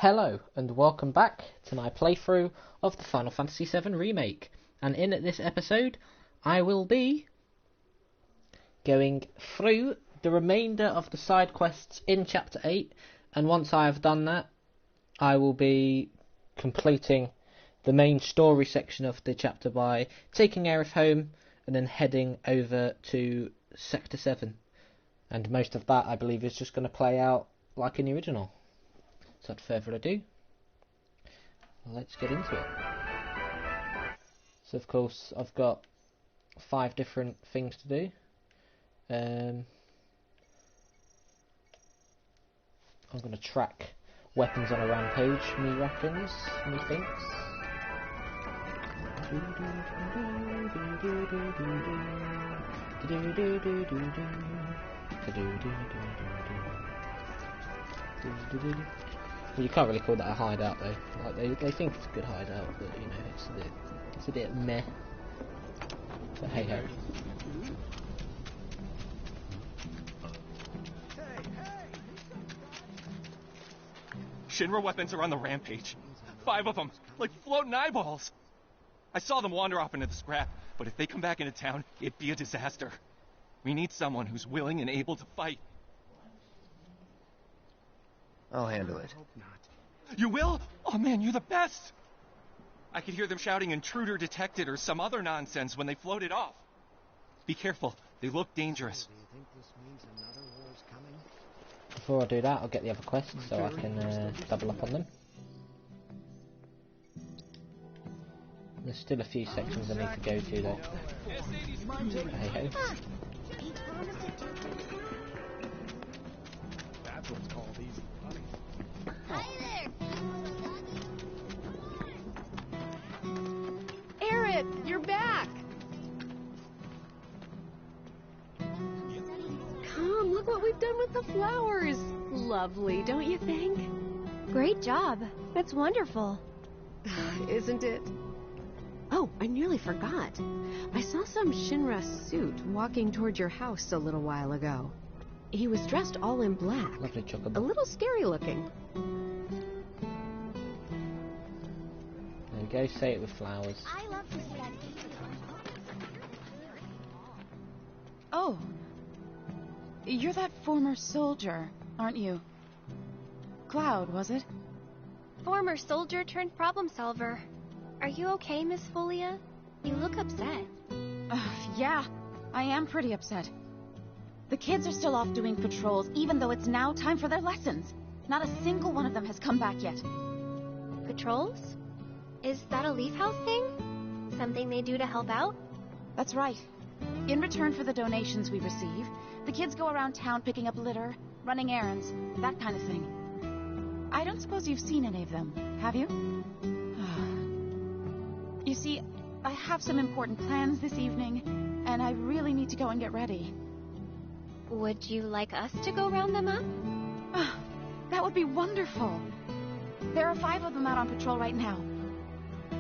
Hello and welcome back to my playthrough of the Final Fantasy VII Remake, and in this episode I will be going through the remainder of the side quests in Chapter 8, and once I have done that I will be completing the main story section of the chapter by taking Aerith home and then heading over to Sector 7, and most of that I believe is just going to play out like in the original. So without further ado, let's get into it. So of course I've got 5 different things to do. I'm going to track weapons on a rampage, me reckons, me thinks. Well, you can't really call that a hideout though. Like they think it's a good hideout, but you know it's a bit meh. But hey ho. Shinra weapons are on the rampage. 5 of them, like floating eyeballs. I saw them wander off into the scrap, but if they come back into town, it'd be a disaster. We need someone who's willing and able to fight. I'll handle it. You will? Oh man, you're the best! I could hear them shouting intruder detected or some other nonsense when they floated off. Be careful, they look dangerous. Before I do that, I'll get the other quests so I can double up on them. There's still a few sections I need to go to though. Hey ho. That's what's called easy money. Hi there! Aerith, you're back! Come, look what we've done with the flowers! Lovely, don't you think? Great job. That's wonderful. Isn't it? Oh, I nearly forgot. I saw some Shinra suit walking toward your house a little while ago. He was dressed all in black. Lovely chocolate. A little scary looking. There you go, say it with flowers. I love to see that. Oh. You're that former soldier, aren't you? Cloud, was it? Former soldier turned problem solver. Are you okay, Miss Folia? You look upset. Yeah, I am pretty upset. The kids are still off doing patrols, even though it's now time for their lessons. Not a single one of them has come back yet. Patrols? Is that a Leaf House thing? Something they do to help out? That's right. In return for the donations we receive, the kids go around town picking up litter, running errands, that kind of thing. I don't suppose you've seen any of them, have you? You see, I have some important plans this evening, and I really need to go and get ready. Would you like us to go round them up? That would be wonderful. There are 5 of them out on patrol right now.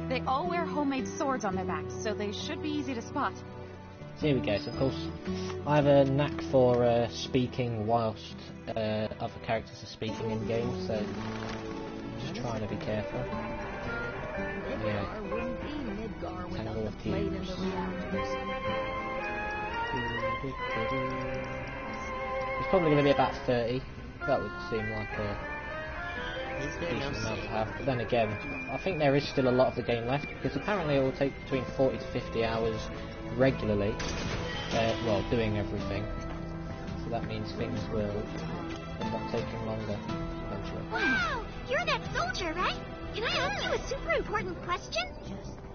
They all wear homemade swords on their backs, so they should be easy to spot. So here we go. So of course, I have a knack for speaking whilst other characters are speaking in games, so just trying to be careful. Yeah. Tangle of cubes. It's probably going to be about 30. That would seem like a decent amount to have. But then again, I think there is still a lot of the game left, because apparently it will take between 40 to 50 hours regularly, well, doing everything. So that means things will end up taking longer eventually. Wow! You're that soldier, right? Can I ask you a super important question?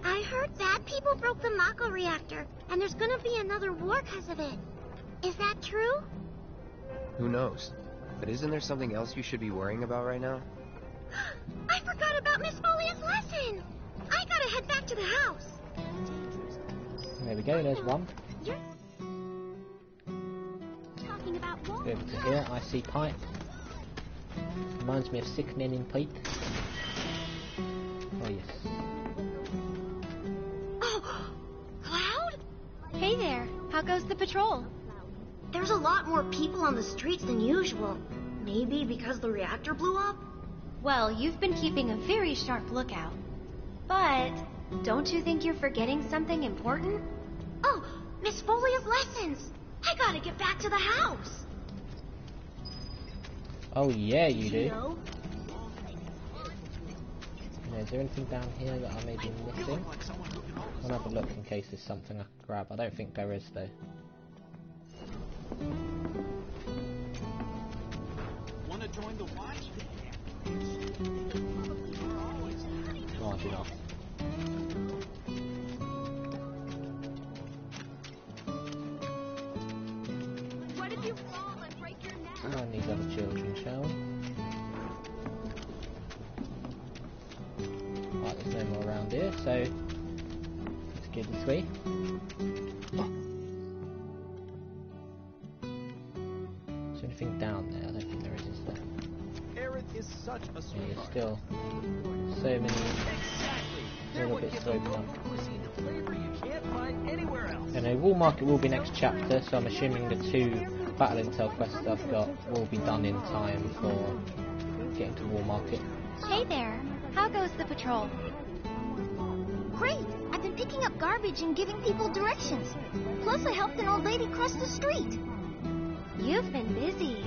I heard bad people broke the Mako reactor, and there's gonna be another war because of it. Is that true? Who knows? But isn't there something else you should be worrying about right now? I forgot about Miss Folia's lesson! I gotta head back to the house. There we go, there's one. You're talking about war. Go over to here, I see pipe. Reminds me of Sick Men in Pipe. Oh yes. Oh! Cloud? Hey there, how goes the patrol? There's a lot more people on the streets than usual. Maybe because the reactor blew up? Well, you've been keeping a very sharp lookout. But don't you think you're forgetting something important? Oh, Miss Folia's lessons. I gotta get back to the house. Oh yeah, you do. Is there anything down here that I may be missing? I'll have a look in case there's something I can grab. I don't think there is though. Wanna join the watch? No, I do not. What if you fall and break your neck? And these other children, shall we? Right, there's no more around here, so let's get this way. Is there anything down there? I don't think there is there? Aerith is such a Yeah, sweetheart. there's still so many little bits to open up. The flavor you can't find anywhere else. And a Wall Market will be next chapter, so I'm assuming the 2 Battle Intel quests I've got will be done in time for getting to Wall Market. Hey there. How goes the patrol? Great. I've been picking up garbage and giving people directions. Plus, I helped an old lady cross the street. You've been busy.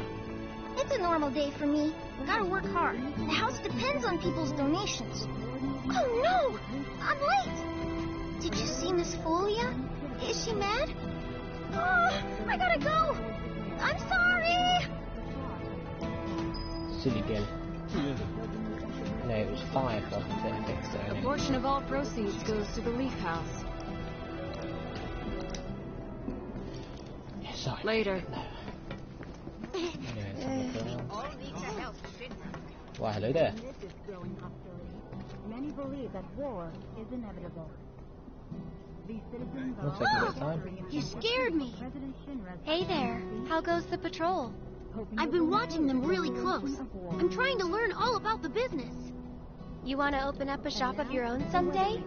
It's a normal day for me. Gotta work hard. The house depends on people's donations. Oh no! I'm late! Did you see Miss Folia? Is she mad? Oh, I gotta go! I'm sorry! Silly girl. No, it was 5, wasn't it? I think so. A portion of all proceeds goes to the Leaf House. Yeah, sorry. Later. No. Anyway, let's have a look around. Why, hello there. Many believe that war is inevitable. These citizens are Looks like a good time. You scared me. President Shinra's Hey there. How goes the patrol? I've been watching them really close. I'm trying to learn all about the business. You want to open up a shop of your own someday?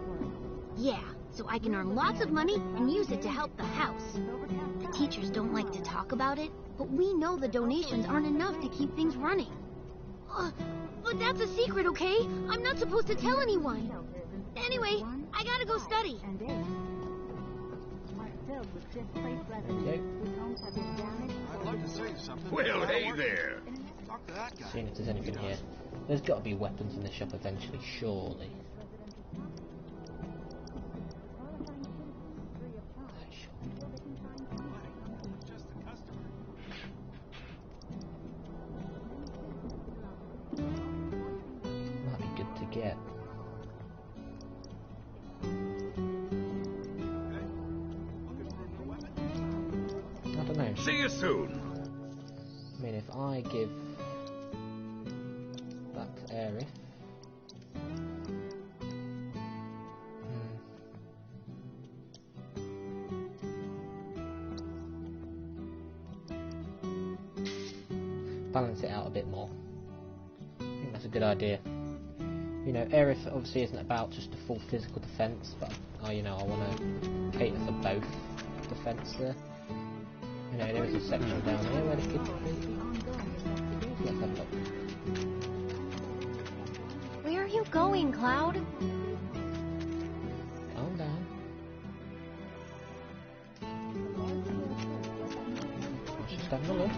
Yeah, so I can earn lots of money and use it to help the house. The teachers don't like to talk about it, but we know the donations aren't enough to keep things running. But that's a secret, okay? I'm not supposed to tell anyone. Anyway, I gotta go study. and eggs are filled with displaced residents Okay. whose homes have been damaged. I'd like to say something. Well, hey there. Talk to that guy. Seeing if there's anything here. There's got to be weapons in the shop eventually, surely. Might be good to get. I don't know. See you soon. I mean, if I give that to Aerith. Balance it out a bit more. I think that's a good idea. You know, Aerith obviously isn't about just a full physical defense, but you know, I want to cater for both defense there. You know, there is a section down here where the kids can be. Let's have a look. Where are you going, Cloud? Calm down. Just having a look.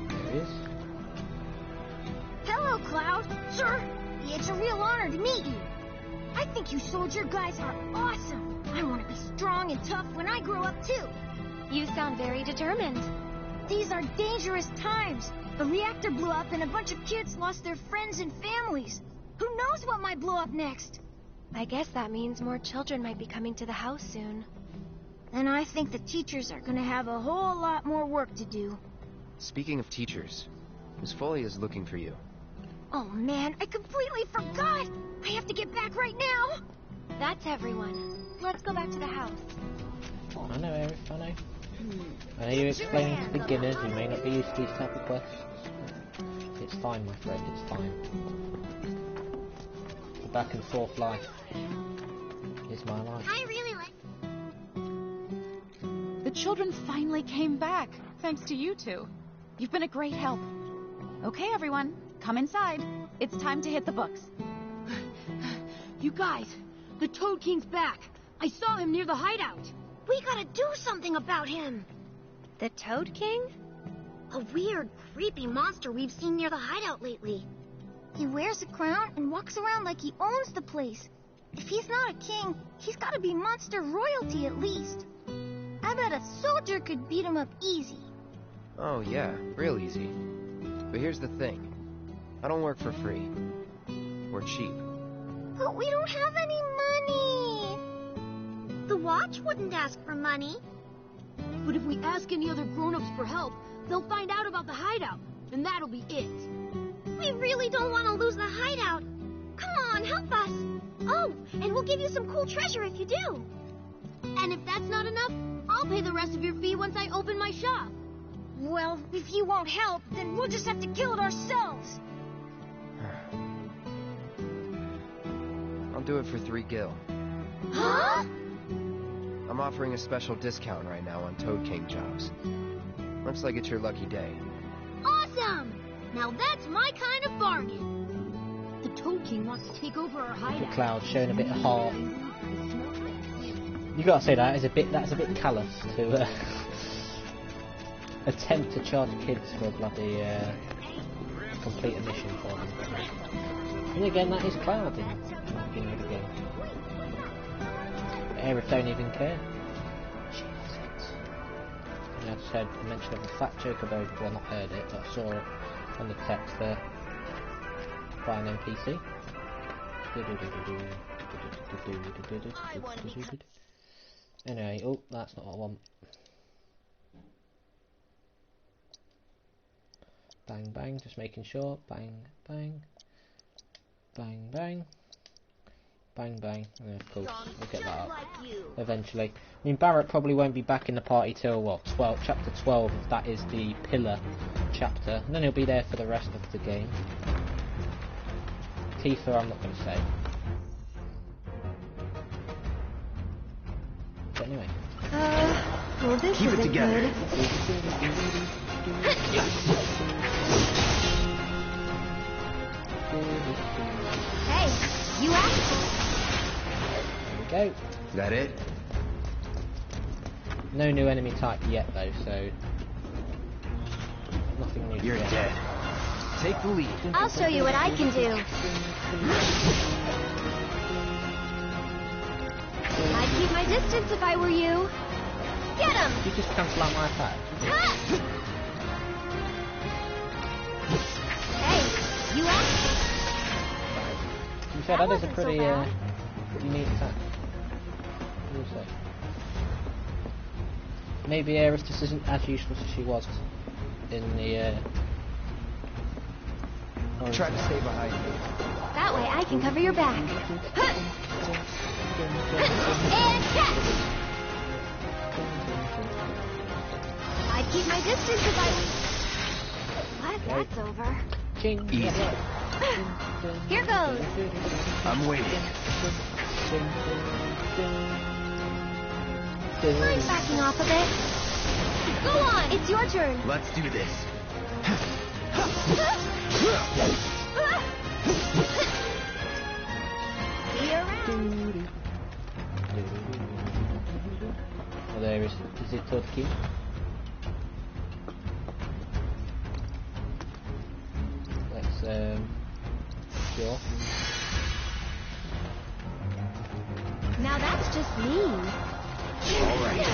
There he is. Hello, Cloud. Sir, it's a real honor to meet you. I think you soldier guys are awesome. I want to be strong and tough when I grow up, too. You sound very determined. These are dangerous times. The reactor blew up and a bunch of kids lost their friends and families. Who knows what might blow up next? I guess that means more children might be coming to the house soon. And I think the teachers are gonna have a whole lot more work to do. Speaking of teachers, Miss Folia is looking for you. Oh man, I completely forgot! I have to get back right now! That's everyone. Let's go back to the house. I know, Aerith, I know. I know you're explaining to beginners who may not be used to these type of quests. It's fine, my friend, it's fine. back and forth life is my life. I really like... The children finally came back, thanks to you two. You've been a great help. Okay, everyone, come inside. It's time to hit the books. You guys, the Toad King's back. I saw him near the hideout. We gotta do something about him. The Toad King? A weird, creepy monster we've seen near the hideout lately. He wears a crown and walks around like he owns the place. If he's not a king, he's gotta be monster royalty at least. I bet a soldier could beat him up easy. Oh yeah, real easy. But here's the thing. I don't work for free. We're cheap. But we don't have any money. The Watch wouldn't ask for money. But if we ask any other grown-ups for help, they'll find out about the hideout, and that'll be it. We really don't want to lose the hideout. Come on, help us. Oh, and we'll give you some cool treasure if you do. And if that's not enough, I'll pay the rest of your fee once I open my shop. Well, if you won't help, then we'll just have to kill it ourselves. I'll do it for 3 gil. Huh? I'm offering a special discount right now on Toad King jobs. Looks like it's your lucky day. Awesome! Now that's my kind of bargain. The Toad King wants to take over our The hideout. cloud showing a bit of heart. You gotta say that's a bit callous to attempt to charge kids for a bloody complete a mission for them. And again, that is Cloud in the beginning of the game. But Aerith don't even care. She loves it. And I just heard the mention of a fat chocobo. Well, not heard it, but I saw it on the text there by an NPC. Anyway, oh, that's not what I want. Bang bang, just making sure. Bang bang. Bang bang. Bang bang. Yeah, cool. We'll get that up eventually. I mean, Barrett probably won't be back in the party till what? Chapter 12, if that is the pillar chapter. And then he'll be there for the rest of the game. Tifa, I'm not going to say. But anyway. Well, this Keep it isn't together. good. Hey, you asked. There we go. Is that it? No new enemy type yet though, so nothing new. You're yet. dead. Take the lead. I'll show you what I can do. I'd keep my distance if I were you. Get him! You just cancel out my attack. Hey, you asked. You said that is a wasn't so pretty bad. pretty neat attack. What do you say? Maybe Aerith just isn't as useless as she was in the Try to stay behind me. That way I can cover your back. And catch! I'd keep my distance if I... What? That's over. Ching. Easy. Here goes. I'm waiting. I'm backing off a bit. Go on, it's your turn. Let's do this. See you around. Oh, there is it Toad King? Let's sure. Now that's just mean. All right.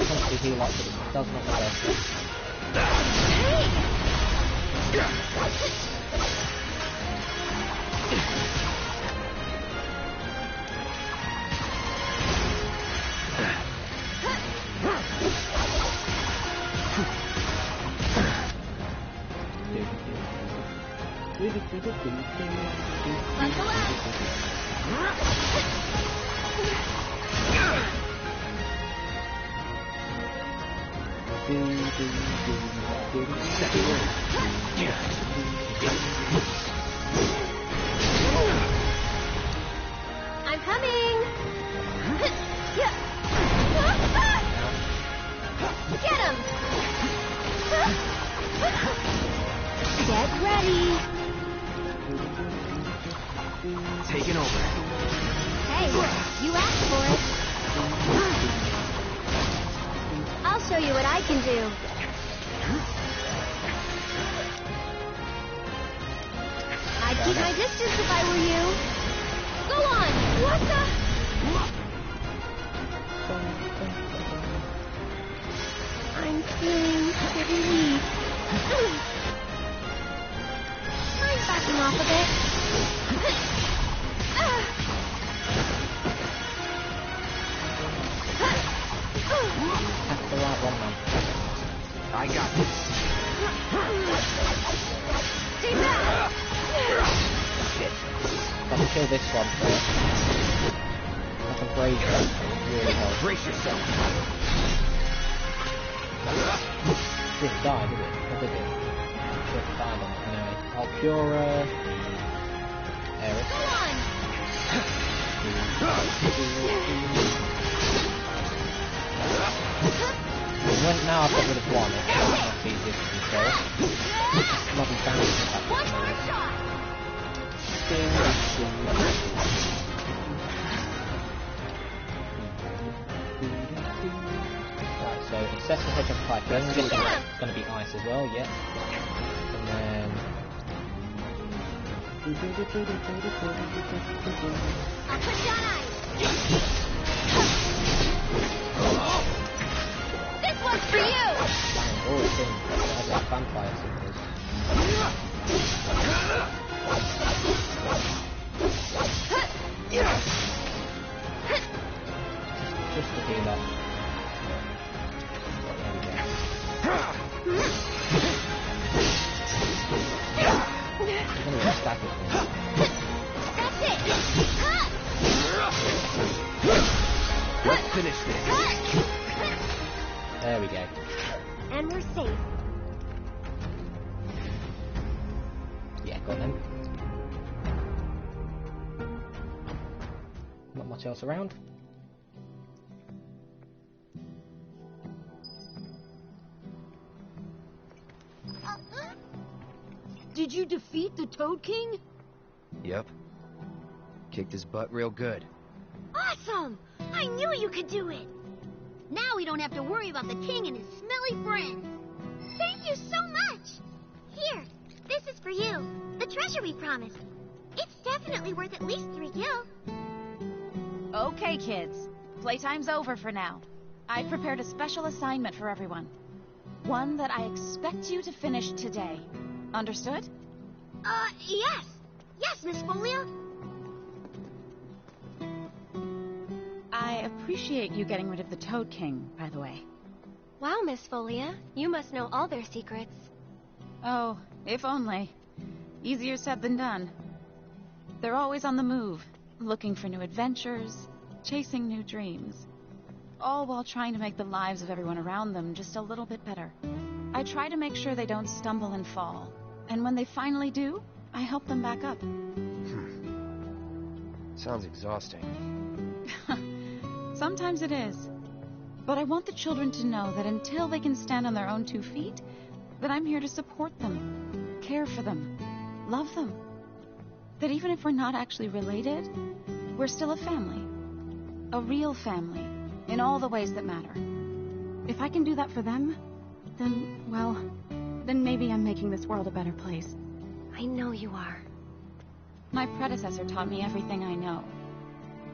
Constantly heal up, but it does not matter. Buckle up! I'm coming! Get him! Get ready! Taking over. Hey, you asked for it. I'll show you what I can do. I'd keep my distance if I were you. Go on! What the? I'm feeling pretty weak. I'm backing off a bit. That's the right one, man. I got this. Stay back! Shit. Gotta kill this one first. Like a brazier. Really helps. Brace yourself. Didn't die, did it? Or did it? Should have died on it anyway. I'll cure Aerith. Go on! Now I've got rid of one, it's much easier to control. Bloody damage attack. One more shot! Right, so excessive hedgehog type. I'm guessing that's going to be ice as well, yeah. And then... I'll put down ice! This one's for you! Oh, it's in. That's like vampire symbols. Just to heal up. There we go. I'm going to get staggered here. That's it! Let's finish this. There we go. And we're safe. Yeah, got them. Not much else around. Did you defeat the Toad King? Yep. Kicked his butt real good. Awesome! I knew you could do it! Now we don't have to worry about the king and his smelly friends. Thank you so much! Here, this is for you. The treasure we promised. It's definitely worth at least 3 gil. Okay, kids. Playtime's over for now. I prepared a special assignment for everyone. One that I expect you to finish today. Understood? Yes. Yes, Miss Folia. I appreciate you getting rid of the Toad King, by the way. Wow, Miss Folia, you must know all their secrets. Oh, if only. Easier said than done. They're always on the move, looking for new adventures, chasing new dreams. All while trying to make the lives of everyone around them just a little bit better. I try to make sure they don't stumble and fall. And when they finally do, I help them back up. Sounds exhausting. Sometimes it is. But I want the children to know that until they can stand on their own 2 feet, that I'm here to support them, care for them, love them. That even if we're not actually related, we're still a family. A real family, in all the ways that matter. If I can do that for them, then, well, then maybe I'm making this world a better place. I know you are. My predecessor taught me everything I know.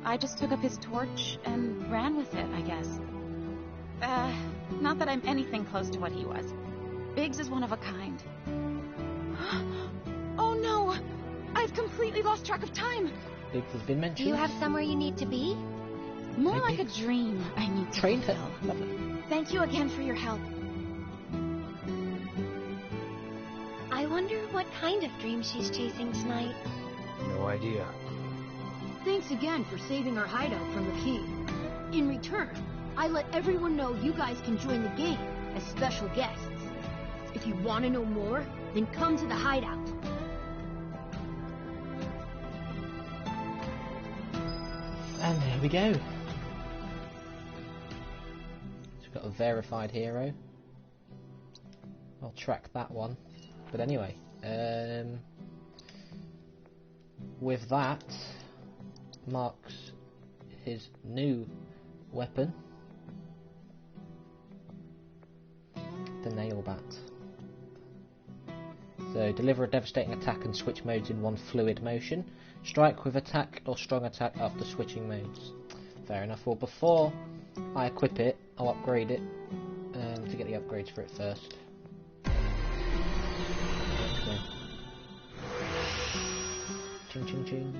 I just took up his torch and ran with it, I guess. Not that I'm anything close to what he was. Biggs is one of a kind. Oh no! I've completely lost track of time! Biggs has been mentioned. Do you have somewhere you need to be? More like a dream I need to Train her. fulfill. Lovely. Thank you again for your help. I wonder what kind of dream she's chasing tonight. No idea. Thanks again for saving our hideout from the king. In return, I let everyone know you guys can join the game as special guests. If you want to know more, then come to the hideout. And there we go. So we've got a verified hero. I'll track that one. But anyway, with that, marks his new weapon, the nail bat. So deliver a devastating attack and switch modes in one fluid motion. Strike with attack or strong attack after switching modes. Fair enough. Well, before I equip it, I'll upgrade it to get the upgrades for it first. Okay. Ching ching ching.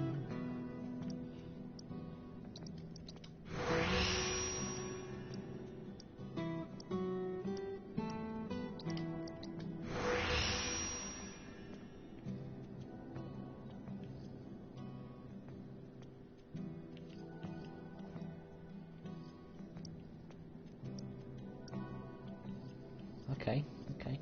Okay, okay.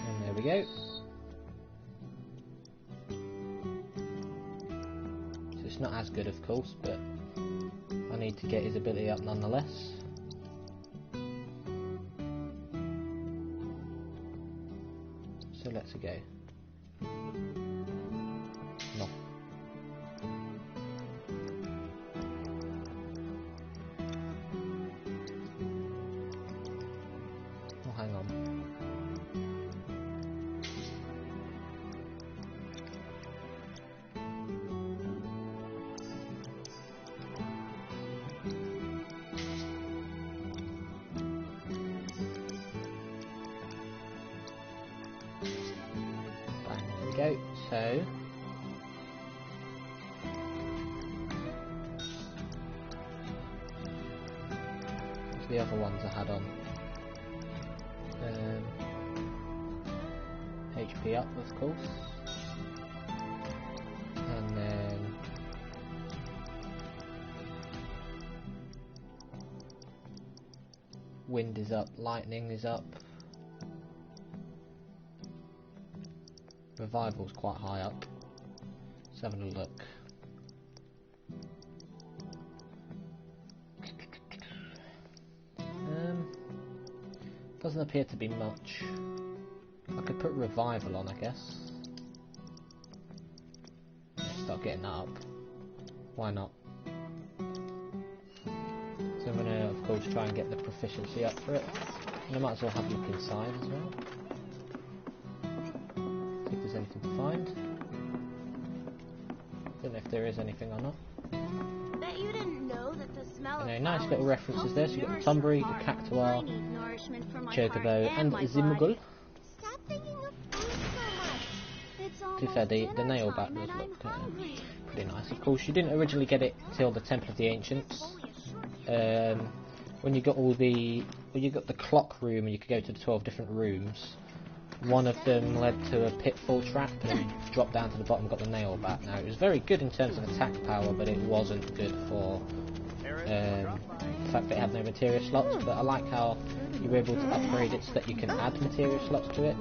And there we go. It's not as good, of course, but I need to get his ability up nonetheless. So let's go. No. Oh, hang on. Go. So what's the other ones I had on? HP up, of course, and then wind is up, lightning is up. Revival's quite high up. Let's have a look. Doesn't appear to be much. I could put revival on, I guess. Start getting that up. Why not? So I'm gonna, of course, try and get the proficiency up for it. And I might as well have a look inside as well. See if there's anything to find. Don't know if there is anything or not. Bet you didn't know that the smell of Nice flowers little references there. So you've got the helps Tumbury, your the heart. Cactuar, I need nourishment for my Chocobo, heart and my Zimugul. body. Stop thinking of food so much. It's To be fair, almost the dinner nail bat time does and I'm look hungry. pretty nice. Of course, you didn't originally get it till the Temple of the Ancients. When you got the clock room and you could go to the 12 different rooms, one of them led to a pitfall trap and you dropped down to the bottom and got the nail bat. Now, it was very good in terms of attack power, but it wasn't good for the fact that it had no materia slots. But I like how you were able to upgrade it so that you can add materia slots to it,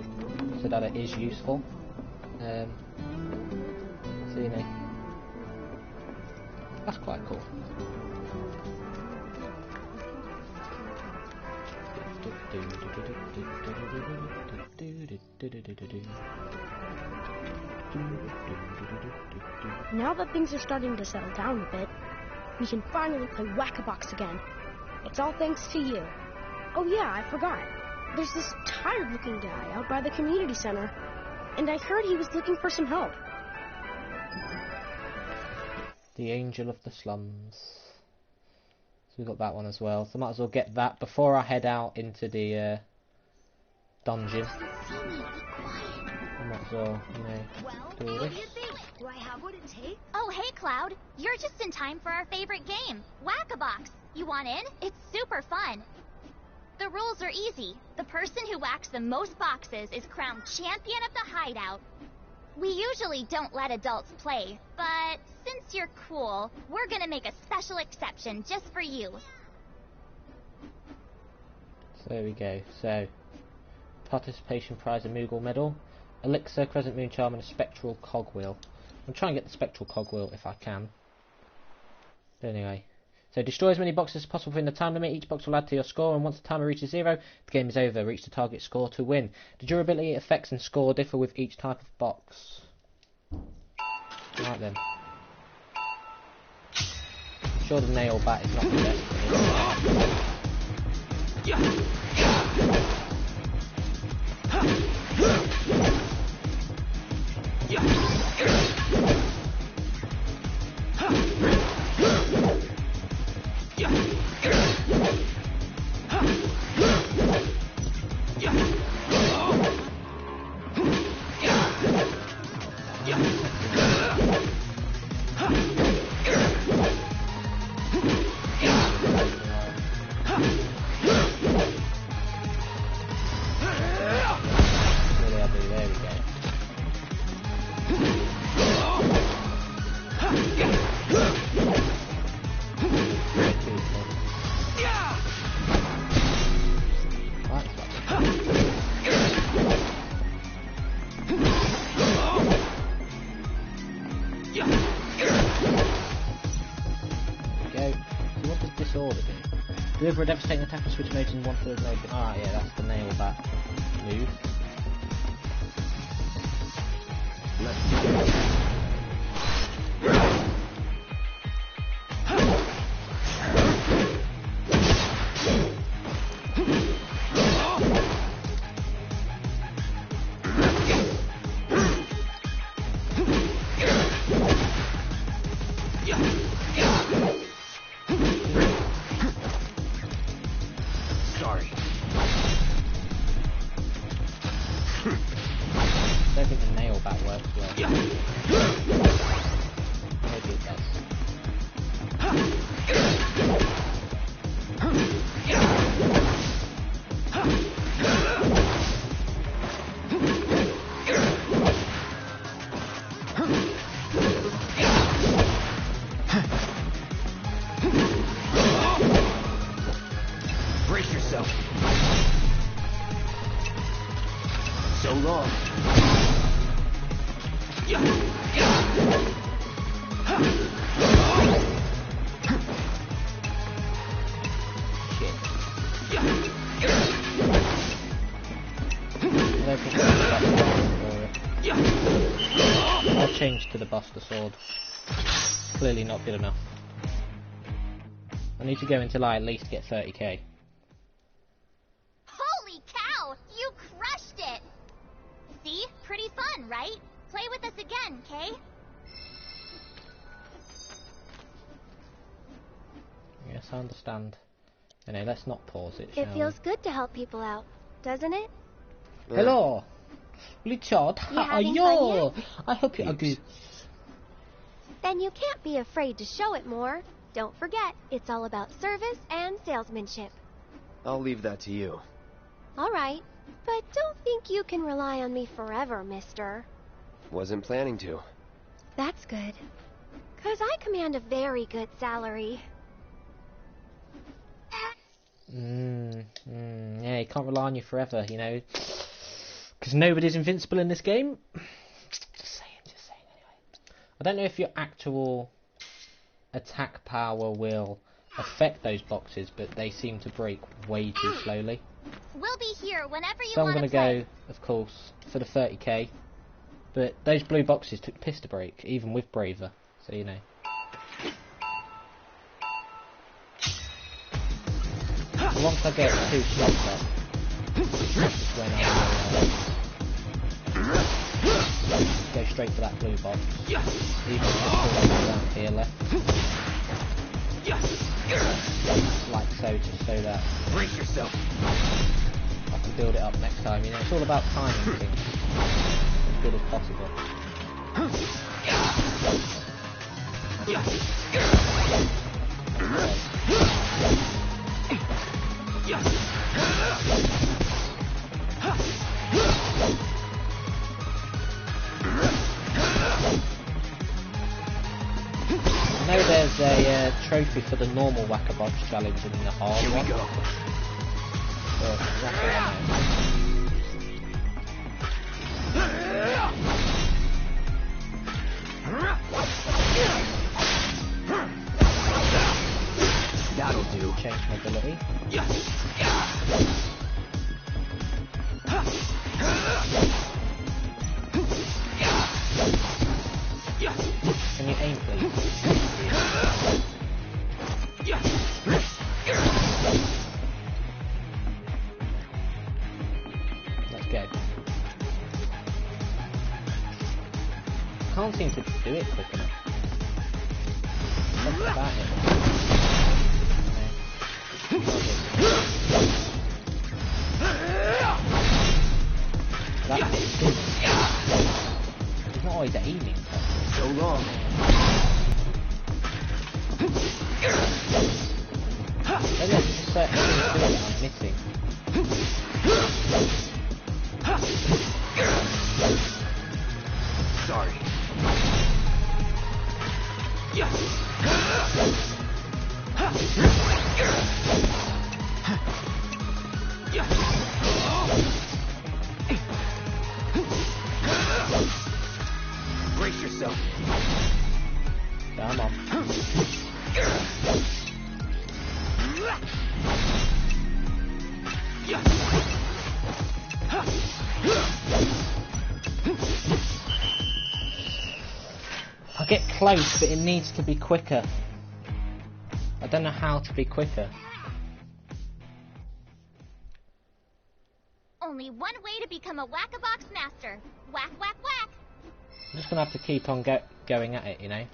so that it is useful. So, you know, that's quite cool. Now that things are starting to settle down a bit, we can finally play Whack-A-Box again. It's all thanks to you. Oh yeah, I forgot. There's this tired-looking guy out by the community center, and I heard he was looking for some help. The Angel of the Slums. So we've got that one as well. So might as well get that before I head out into the dungeon. I might as well, you know, do all this. Do I have what it takes? Oh, hey, Cloud. You're just in time for our favorite game, Whack-a-Box. You want in? It's super fun. The rules are easy. The person who whacks the most boxes is crowned champion of the hideout. We usually don't let adults play, but since you're cool, we're gonna make a special exception just for you. So there we go. So, participation prize, a Moogle medal, elixir, crescent moon charm, and a spectral cogwheel. I'm trying to get the spectral cogwheel if I can. But anyway. So destroy as many boxes as possible within the time limit. Each box will add to your score, and once the timer reaches 0, the game is over. Reach the target score to win. The durability, effects, and score differ with each type of box. Right then. I'm sure the nail bat is not the best. Deliver a devastating attack and switch modes in 1/3 mode. Ah, yeah, that's the nail bat move. To the Buster Sword. Clearly not good enough. I need to go until I at least get 30k. Holy cow! You crushed it! See? Pretty fun, right? Play with us again, Kay? Yes, I understand. Anyway, let's not pause it, It feels good to help people out, doesn't it? Yeah. Hello! Richard, how are you? I hope you are good. Then you can't be afraid to show it more. Don't forget, it's all about service and salesmanship. I'll leave that to you. All right, but don't think you can rely on me forever, mister. Wasn't planning to. That's good. 'Cause I command a very good salary. Yeah, you can't rely on you forever, you know. Because nobody's invincible in this game. Just saying anyway. I don't know if your actual attack power will affect those boxes, but they seem to break way too slowly. We'll be here whenever you so want to I'm going to go, of course, for the 30k. But those blue boxes took piss to break, even with Braver. So, you know. So once I get 2 slots up, is when I'll go straight for that blue box. Even if there's still around here left. go just so that Brace yourself. I can build it up next time. You know, it's all about timing things as good as possible. I know there's a trophy for the normal Whack-a-Box challenge and the hard Here we one. go. So that's all I know. That'll do. Change mobility. Can you aim, please? Let's go. Can't seem to do it quick enough. What's about it? That's it. He's not always aiming. So long. Maybe there's just certain things to it that I'm missing. Sorry. Brace yourself. Come on. I'll get close, but it needs to be quicker. I don't know how to be quicker. Only one way to become a Whack-a-Box master. Whack, whack, whack. I'm just gonna have to keep on going at it, you know.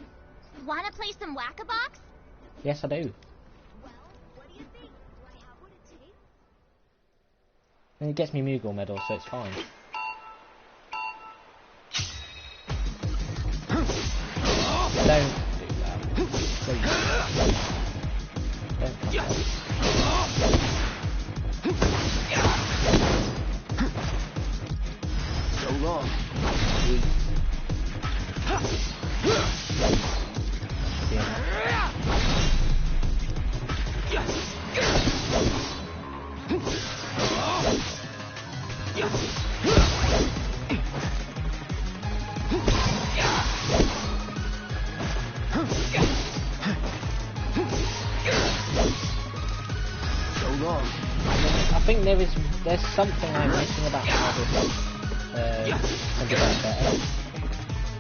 Wanna play some Whack-a-Box? Yes, I do. Well, what do you think? Do I have what it takes? And it gets me Moogle medal, so it's fine. Don't do that. Please. Don't come back. So long. I think there's something I'm missing about how this can be done better.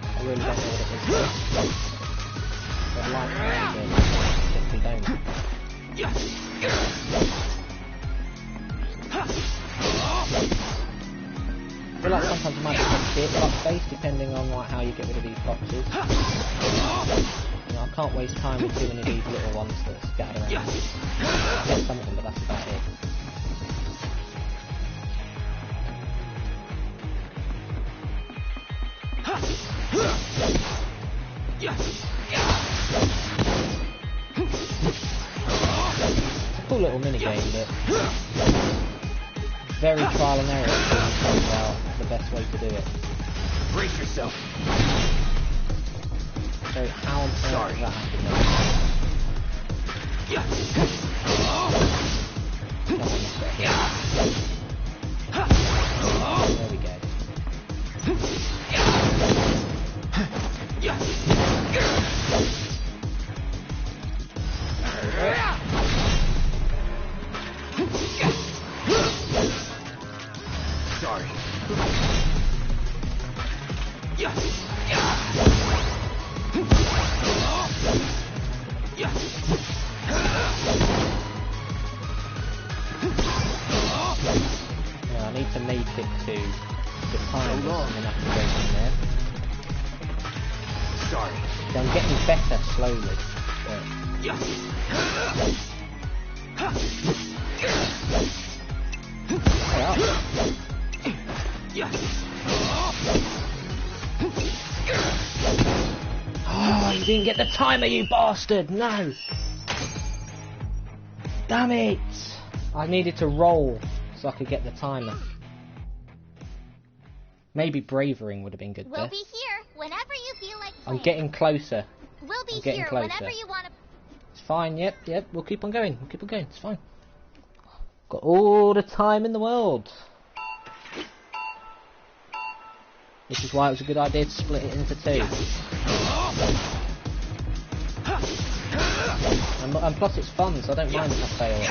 I really don't know what it is. I'd like to simply don't. I feel like sometimes it might be a bit block-based depending on like how you get rid of these boxes. You know, I can't waste time with too many of these little ones that are scattered around. Get some of them, but that's about it. It's a cool little minigame, but very trial and error to find out the best way to do it. Brace yourself. So how on earth does that happen then? Come on, let's get here. There we go. Sorry. Yeah, I need to make it to the time and then I can go from there. Sorry. So I'm getting better slowly. But Oh, you didn't get the timer, you bastard! No! Damn it! I needed to roll so I could get the timer. Maybe bravering would have been good We'll there. be here whenever you feel like I'm playing. getting closer. We'll be I'm getting here closer. whenever you want to. It's fine, yep, we'll keep on going. It's fine. Got all the time in the world. Which is why it was a good idea to split it into two. And plus it's fun, so I don't mind if I fail at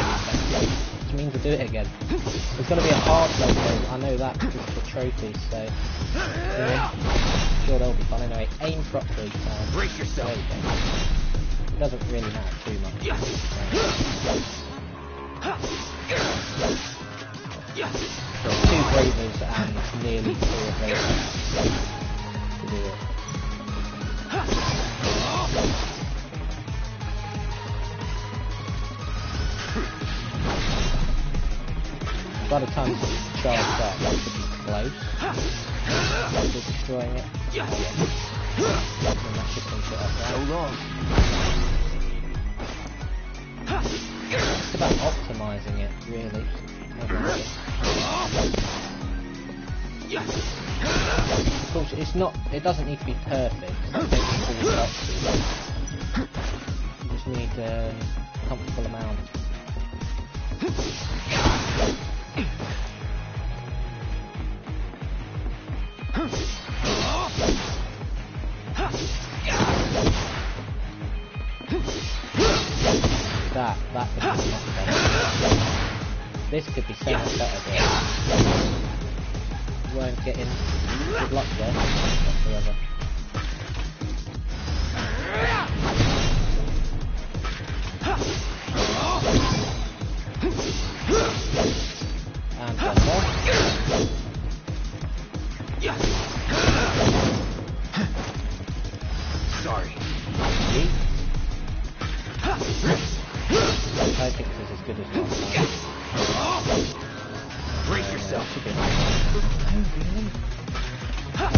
these, which means we'll do it again. There's going to be a hard one though, I know that because of the trophies, so yeah, sure they'll be fun anyway. Aim properly, Brace yourself. There we go. It doesn't really matter too much. So 2 bravers and nearly 4 bravers to do it. By the time it's charged up, that should be close to destroying it. Oh, yeah. And that should finish it up, right? So long. It's about optimising it, really. Of course, it's not. It doesn't need to be perfect. You just need a comfortable amount. That could be much better. This could be so much better, but you weren't getting good luck there whatsoever. And one more. Sorry. Yeet. I think this is as good as last time. Brace yourself. Oh,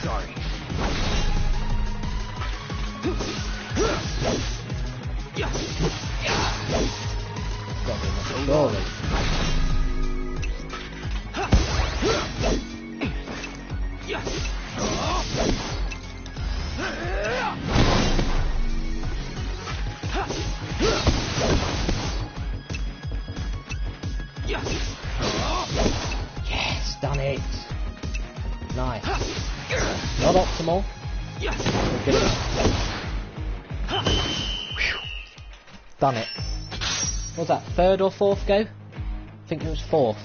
Sorry. Surely. Yes, done it. Nice. Not optimal. But good enough. Whew. Done it. What was that, 3rd or 4th go? I think it was 4th.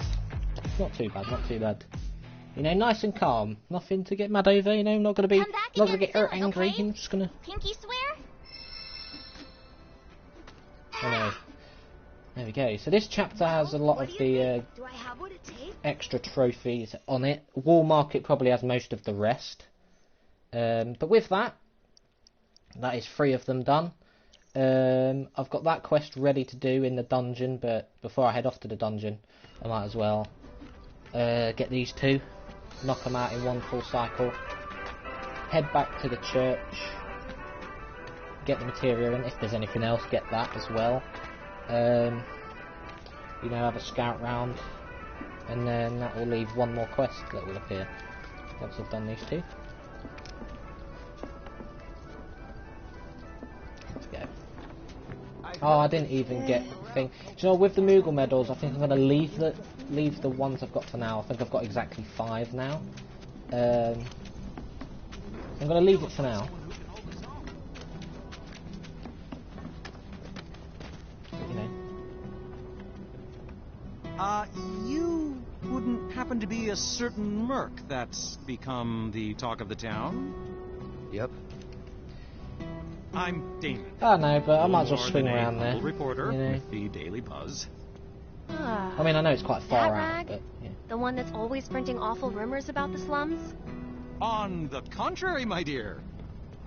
Not too bad, not too bad. You know, nice and calm. Nothing to get mad over, you know, not gonna get angry, okay? I'm just gonna... Pinky swear? Oh no. There we go. So this chapter has a lot of the Do I have what it takes? extra trophies on it. Wall Market probably has most of the rest. But with that is 3 of them done. I've got that quest ready to do in the dungeon, but before I head off to the dungeon, I might as well get these 2, knock them out in one full cycle, head back to the church, get the materia in. If there's anything else, get that as well. You know, have a scout round, and then that will leave one more quest that will appear once I've done these 2. Let's go. Oh, I didn't even get the thing. Do you know, with the Moogle medals, I think I'm going to leave the ones I've got for now. I think I've got exactly 5 now. I'm going to leave it for now. You know. You wouldn't happen to be a certain merc that's become the talk of the town? Yep. I'm Damon. Oh no, but I might as well More swing than a around there. humble reporter You know. with the Daily Buzz. I mean, I know it's quite far out, rag? but yeah. The one that's always printing awful rumors about the slums? On the contrary, my dear.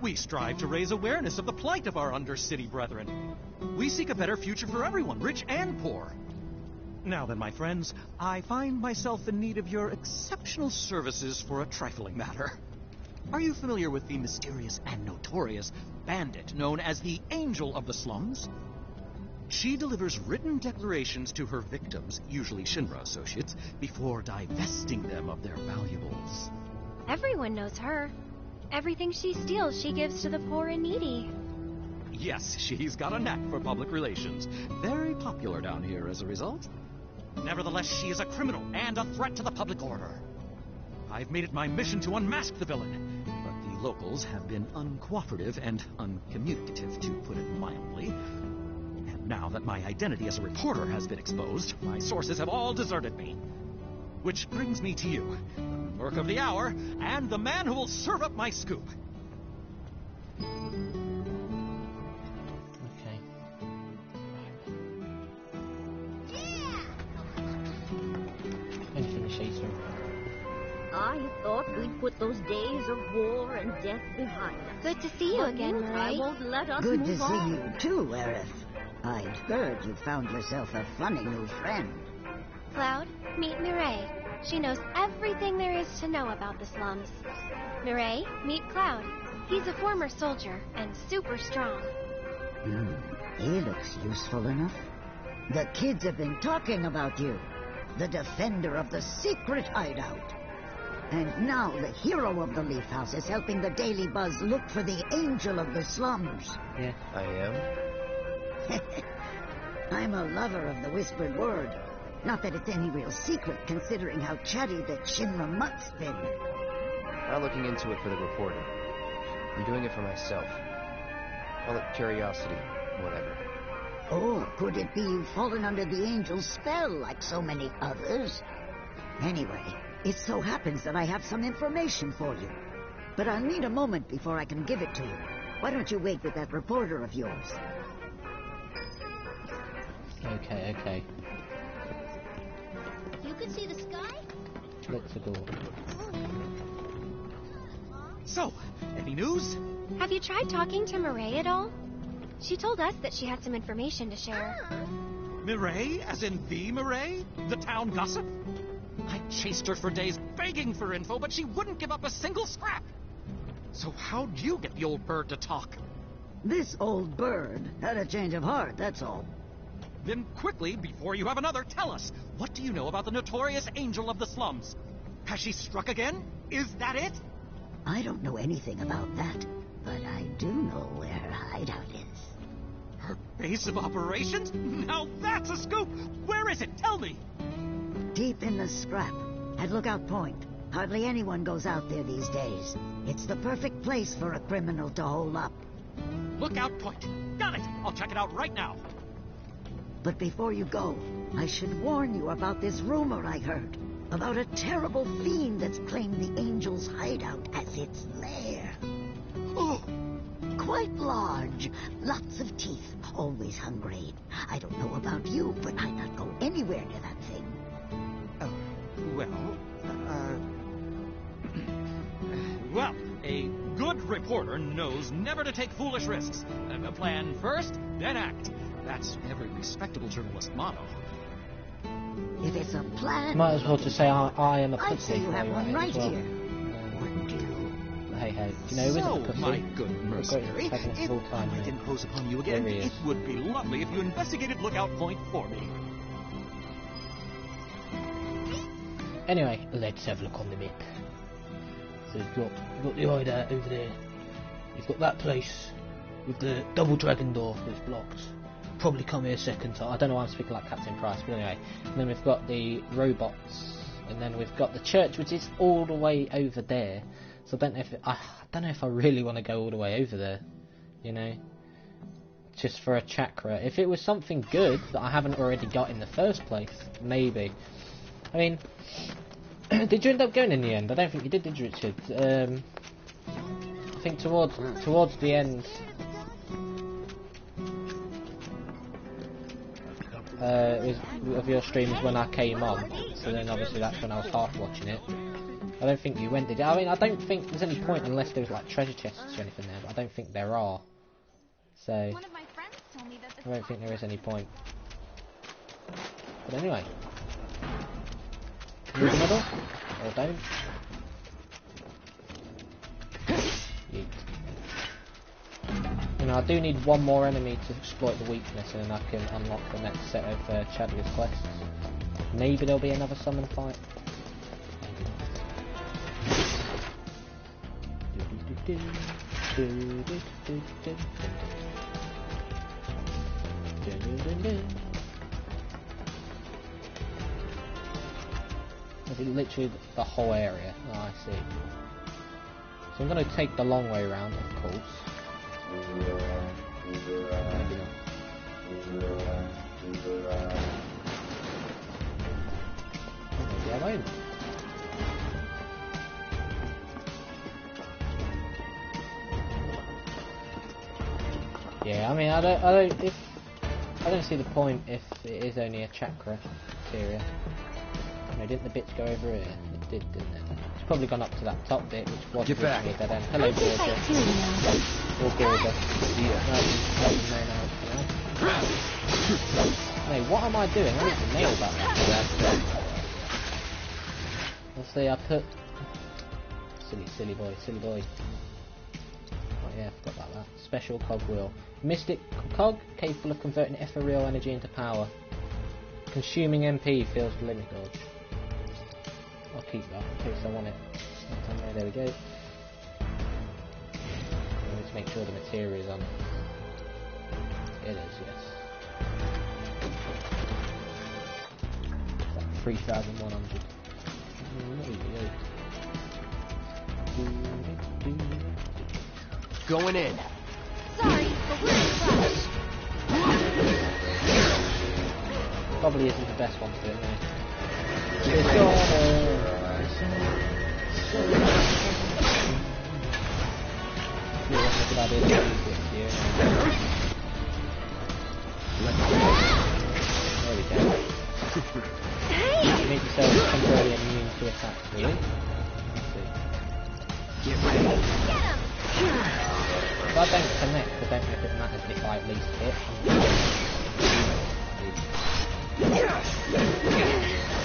We strive to raise awareness of the plight of our undercity brethren. We seek a better future for everyone, rich and poor. Now then, my friends, I find myself in need of your exceptional services for a trifling matter. Are you familiar with the mysterious and notorious bandit known as the Angel of the Slums? She delivers written declarations to her victims, usually Shinra associates, before divesting them of their valuables. Everyone knows her. Everything she steals, she gives to the poor and needy. Yes, she's got a knack for public relations. Very popular down here as a result. Nevertheless, she is a criminal and a threat to the public order. I've made it my mission to unmask the villain, but the locals have been uncooperative and uncommunicative, to put it mildly. And now that my identity as a reporter has been exposed, my sources have all deserted me. Which brings me to you, the merc of the hour, and the man who will serve up my scoop. Okay. Anything to chase her. I thought we'd put those days of war and death behind us. Good to see you again, I Murray. won't let us Good move to see on. you too, Aerith. I'd heard you found yourself a funny new friend. Cloud, meet Mireille. She knows everything there is to know about the slums. Mireille, meet Cloud. He's a former soldier and super strong. He looks useful enough. The kids have been talking about you. The defender of the secret hideout. And now the hero of the Leaf House is helping the Daily Buzz look for the Angel of the Slums. Yeah. I am? I'm a lover of the whispered word. Not that it's any real secret, considering how chatty the Shinra mutt's been. Not looking into it for the reporter. I'm doing it for myself. Call it curiosity, whatever. Oh, could it be you've fallen under the Angel's spell like so many others? Anyway, it so happens that I have some information for you. But I'll need a moment before I can give it to you. Why don't you wait with that reporter of yours? Okay. You can see the sky? Let's go. So, any news? Have you tried talking to Mireille at all? She told us that she had some information to share. Mireille, as in the Mireille? The town gossip? I chased her for days begging for info, but she wouldn't give up a single scrap. So how'd you get the old bird to talk? This old bird had a change of heart, that's all. Then quickly, before you have another, tell us, what do you know about the notorious Angel of the Slums? Has she struck again? Is that it? I don't know anything about that, but I do know where her hideout is. Her base of operations? Now that's a scoop! Where is it? Tell me! Deep in the scrap, at Lookout Point. Hardly anyone goes out there these days. It's the perfect place for a criminal to hole up. Lookout Point. Got it! I'll check it out right now. But before you go, I should warn you about this rumor I heard. About a terrible fiend that's claimed the Angel's hideout as its lair. Oh, quite large. Lots of teeth. Always hungry. I don't know about you, but I'd not go anywhere near that thing. Well, a good reporter knows never to take foolish risks. Plan first, then act. That's every respectable journalist motto. If it's a plan... Might as well just say I am a pussy. I'd say you have one right well. here. Wouldn't you? Hey, do you know who isn't a pussy? My good mercenary, The greatest if protagonist of all time, I might mate. impose upon you again, There he is. it would be lovely if you investigated Lookout Point for me. Anyway, let's have a look on the map. So you've got the hideout over there. You've got that place with the double dragon door that's blocked. Probably come here second time. I don't know why I'm speaking like Captain Price, but anyway. And then we've got the robots, and then we've got the church, which is all the way over there. So I don't know if I really want to go all the way over there. You know, just for a chakra. If it was something good that I haven't already got in the first place, maybe. I mean, did you end up going in the end? I don't think you did you, Richard? I think towards the end. of your streams when I came on, so then obviously that's when I was half watching it. I don't think you went, did you? I mean, I don't think there's any point unless there's like treasure chests or anything there, but I don't think there are. So, I don't think there is any point. But anyway. Move the middle, or don't. Yeet. You know, I do need one more enemy to exploit the weakness, and then I can unlock the next set of Chadley's quests. Maybe there'll be another summon fight. Is it literally the whole area? Oh, I see. So I'm going to take the long way around, of course. Maybe not. Maybe I won't. Yeah, I mean, I don't see the point if it is only a chakra materia. No, didn't the bits go over here? It did, didn't it? It's probably gone up to that top bit, which was originally dead end. Hello, Gorga. Or Gorga. No, what am I doing? I need to nail that. Let's see, I put... Silly boy. Oh yeah, I forgot about that. Special cogwheel. Mystic cog, capable of converting ethereal energy into power. Consuming MP, fills the limit gauge. I'll keep that in case I want it. There we go. I need to make sure the materia is on. It is, yes. It's like 3,100. Going in. Sorry, but we're in a rush. Probably isn't the best one to do it, no. That's a good idea to use it here. There we go. You make yourself temporarily immune to attacks, really. Let's see. Get ready. Get him! If I don't connect, I don't know if it matters if I at least hit.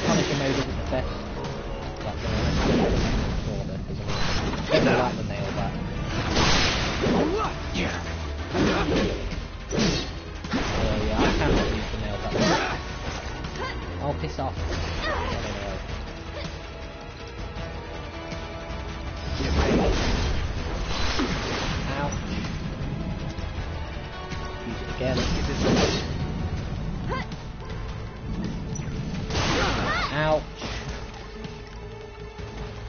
Punisher mode isn't the best. Like, order, because I don't like the nail back. Yeah, I cannot use the nail back. I'll piss off. Anyway. Get ready. Ouch. Use it again. Ouch.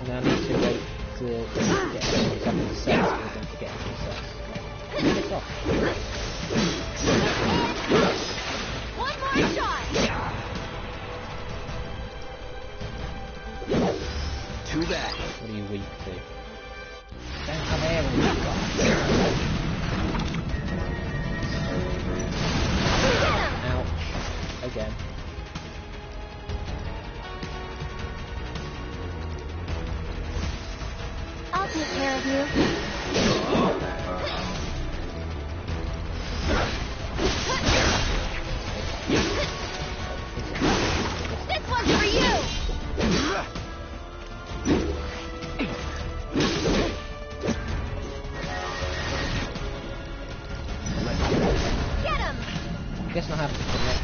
And I need to wait to get enemies up in sets for them to get into sets. Piss off. One more shot! Too bad. What are you weak to? Don't come here when you've got. Ouch. Again. I'll take care of you. This one's for you! Get him! Guess not have to connect.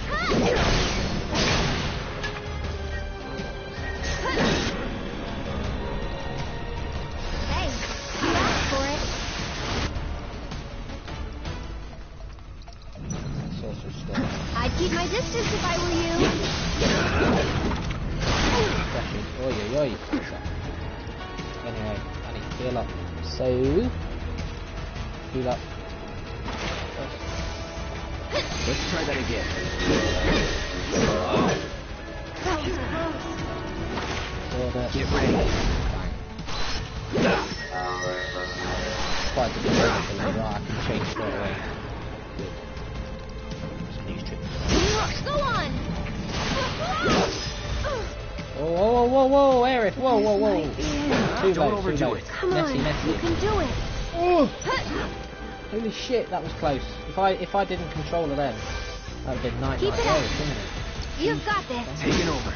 Hey, you asked for it. Sorcerer's Stone. I'd keep my distance if I were you. Oi. Anyway, I need to heal up. So, heal up. Let's try that again. Order. Get ready. Bang. Quite a good moment for me, right? I can change straight away. Good. Some news tricks. Go on! whoa, Aerith, whoa. Too Don't low, overdo it. Come Messy. on, you can do it. Oh, holy shit, that was close. If I didn't control her then, that would have been night Keep it up. Aerith, wouldn't it? You've got this. Taking over.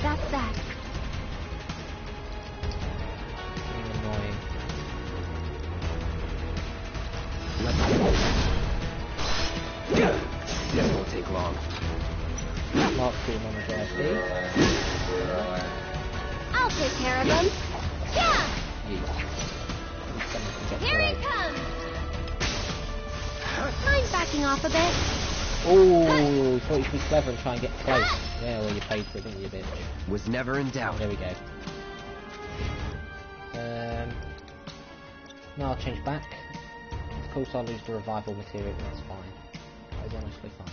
That's that. Annoying. This won't take long. Mark 2 on the JSD. I'll take care of him. Yeah! Yeet. Here he comes! Mind backing off a bit? Oh, thought you could be clever and try and get close. Yeah, well, you paid for it, didn't you, bitch? Was never in doubt. There we go. No, I'll change back. Of course, I'll lose the revival material, but that's fine. That is honestly fine.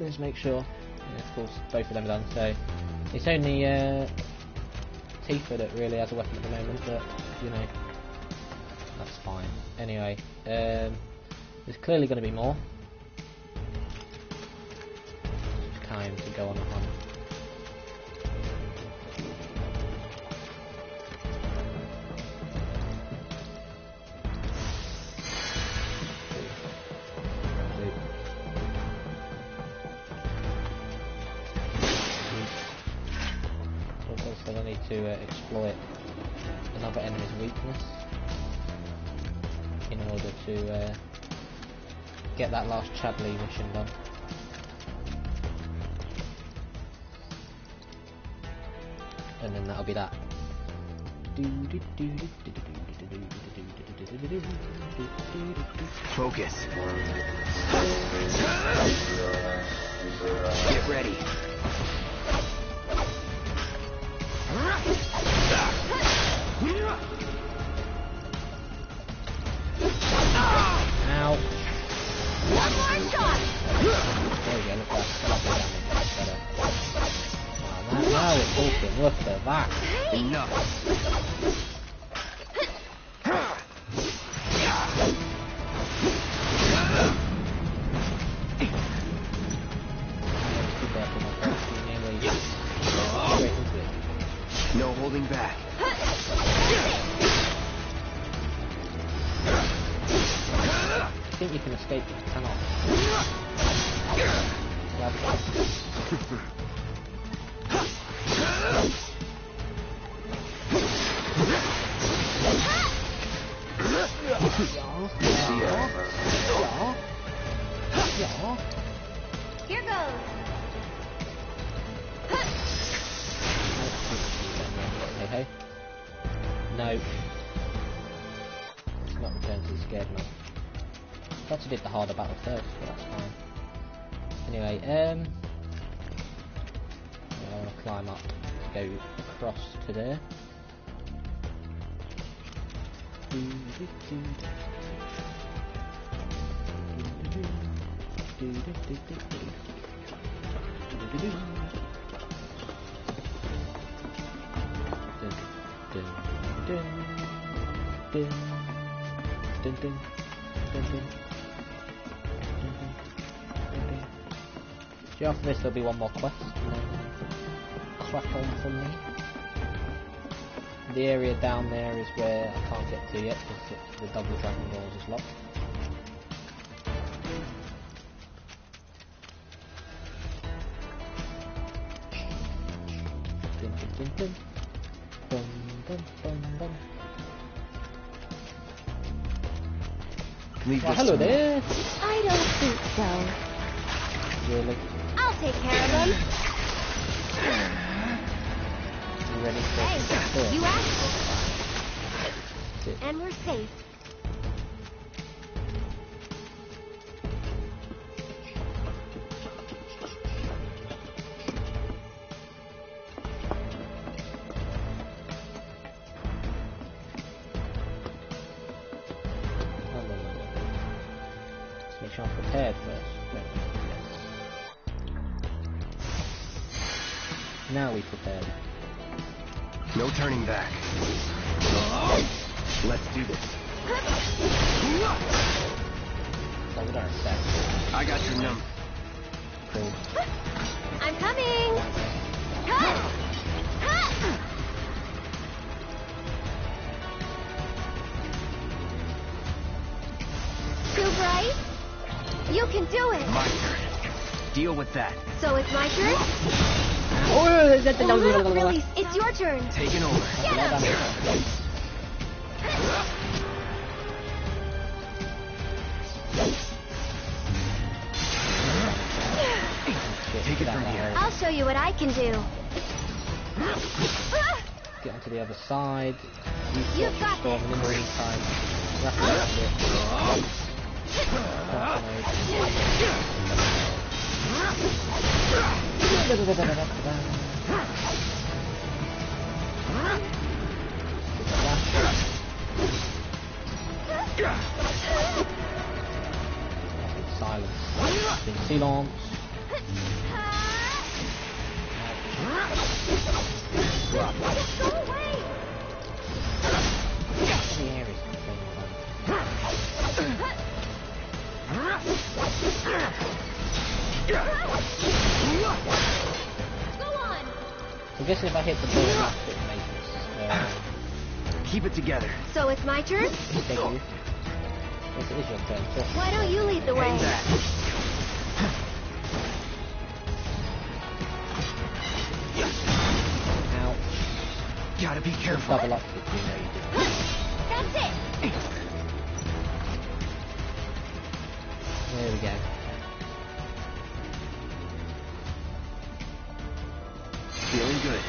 Let's make sure. Yeah, of course, both of them are done. So it's only Tifa that really has a weapon at the moment, but you know, that's fine. Anyway, there's clearly going to be more. It's time to go on a hunt. Also, I need to exploit another enemy's weakness in order to get that last Chadley mission done. And then that'll be that. Focus. Get ready. Ow. One more shot! There we go, look at that. Lovely damage, that's better. Now we're talking, look at that. Enough. No holding back. I think you can escape, but you cannot. Here goes. Hey. No. It's not return to the scared man. I actually did the harder battle first, but that's fine. Anyway, I want to climb up to go across to there. So after this there'll be one more quest and then crack on from there. The area down there is where I can't get to yet because the double dragon doors is locked. Dun, dun, dun, dun. Dun, dun, dun, dun. Leave Well, this hello to me. there. I don't think so. Really? I'll take care of him. You ready for Hey, you asked That's it. and we're safe. Let's make sure I'm prepared first. Don't we? Yes. Now we prepare. No turning back. Let's do this. Hold our step. I got your number. Cool. I'm coming! Too bright? You can do it! My turn. Deal with that. So it's my turn? Release, it's your turn! Taking over. Get him! Take it from here. I'll show you what I can do. Get onto the other side. You've got this. In the meantime, wrap it up a bit. Silence. Silence. Go away! The air is Go on! I'm guessing if I hit the ball enough, it makes it. Keep it together. So it's my turn? Thank you. Yes, it is your turn. So Why don't you lead the way? Hang back. out. Gotta be careful. Double up if you know you do. That's it! There we go. Feeling good.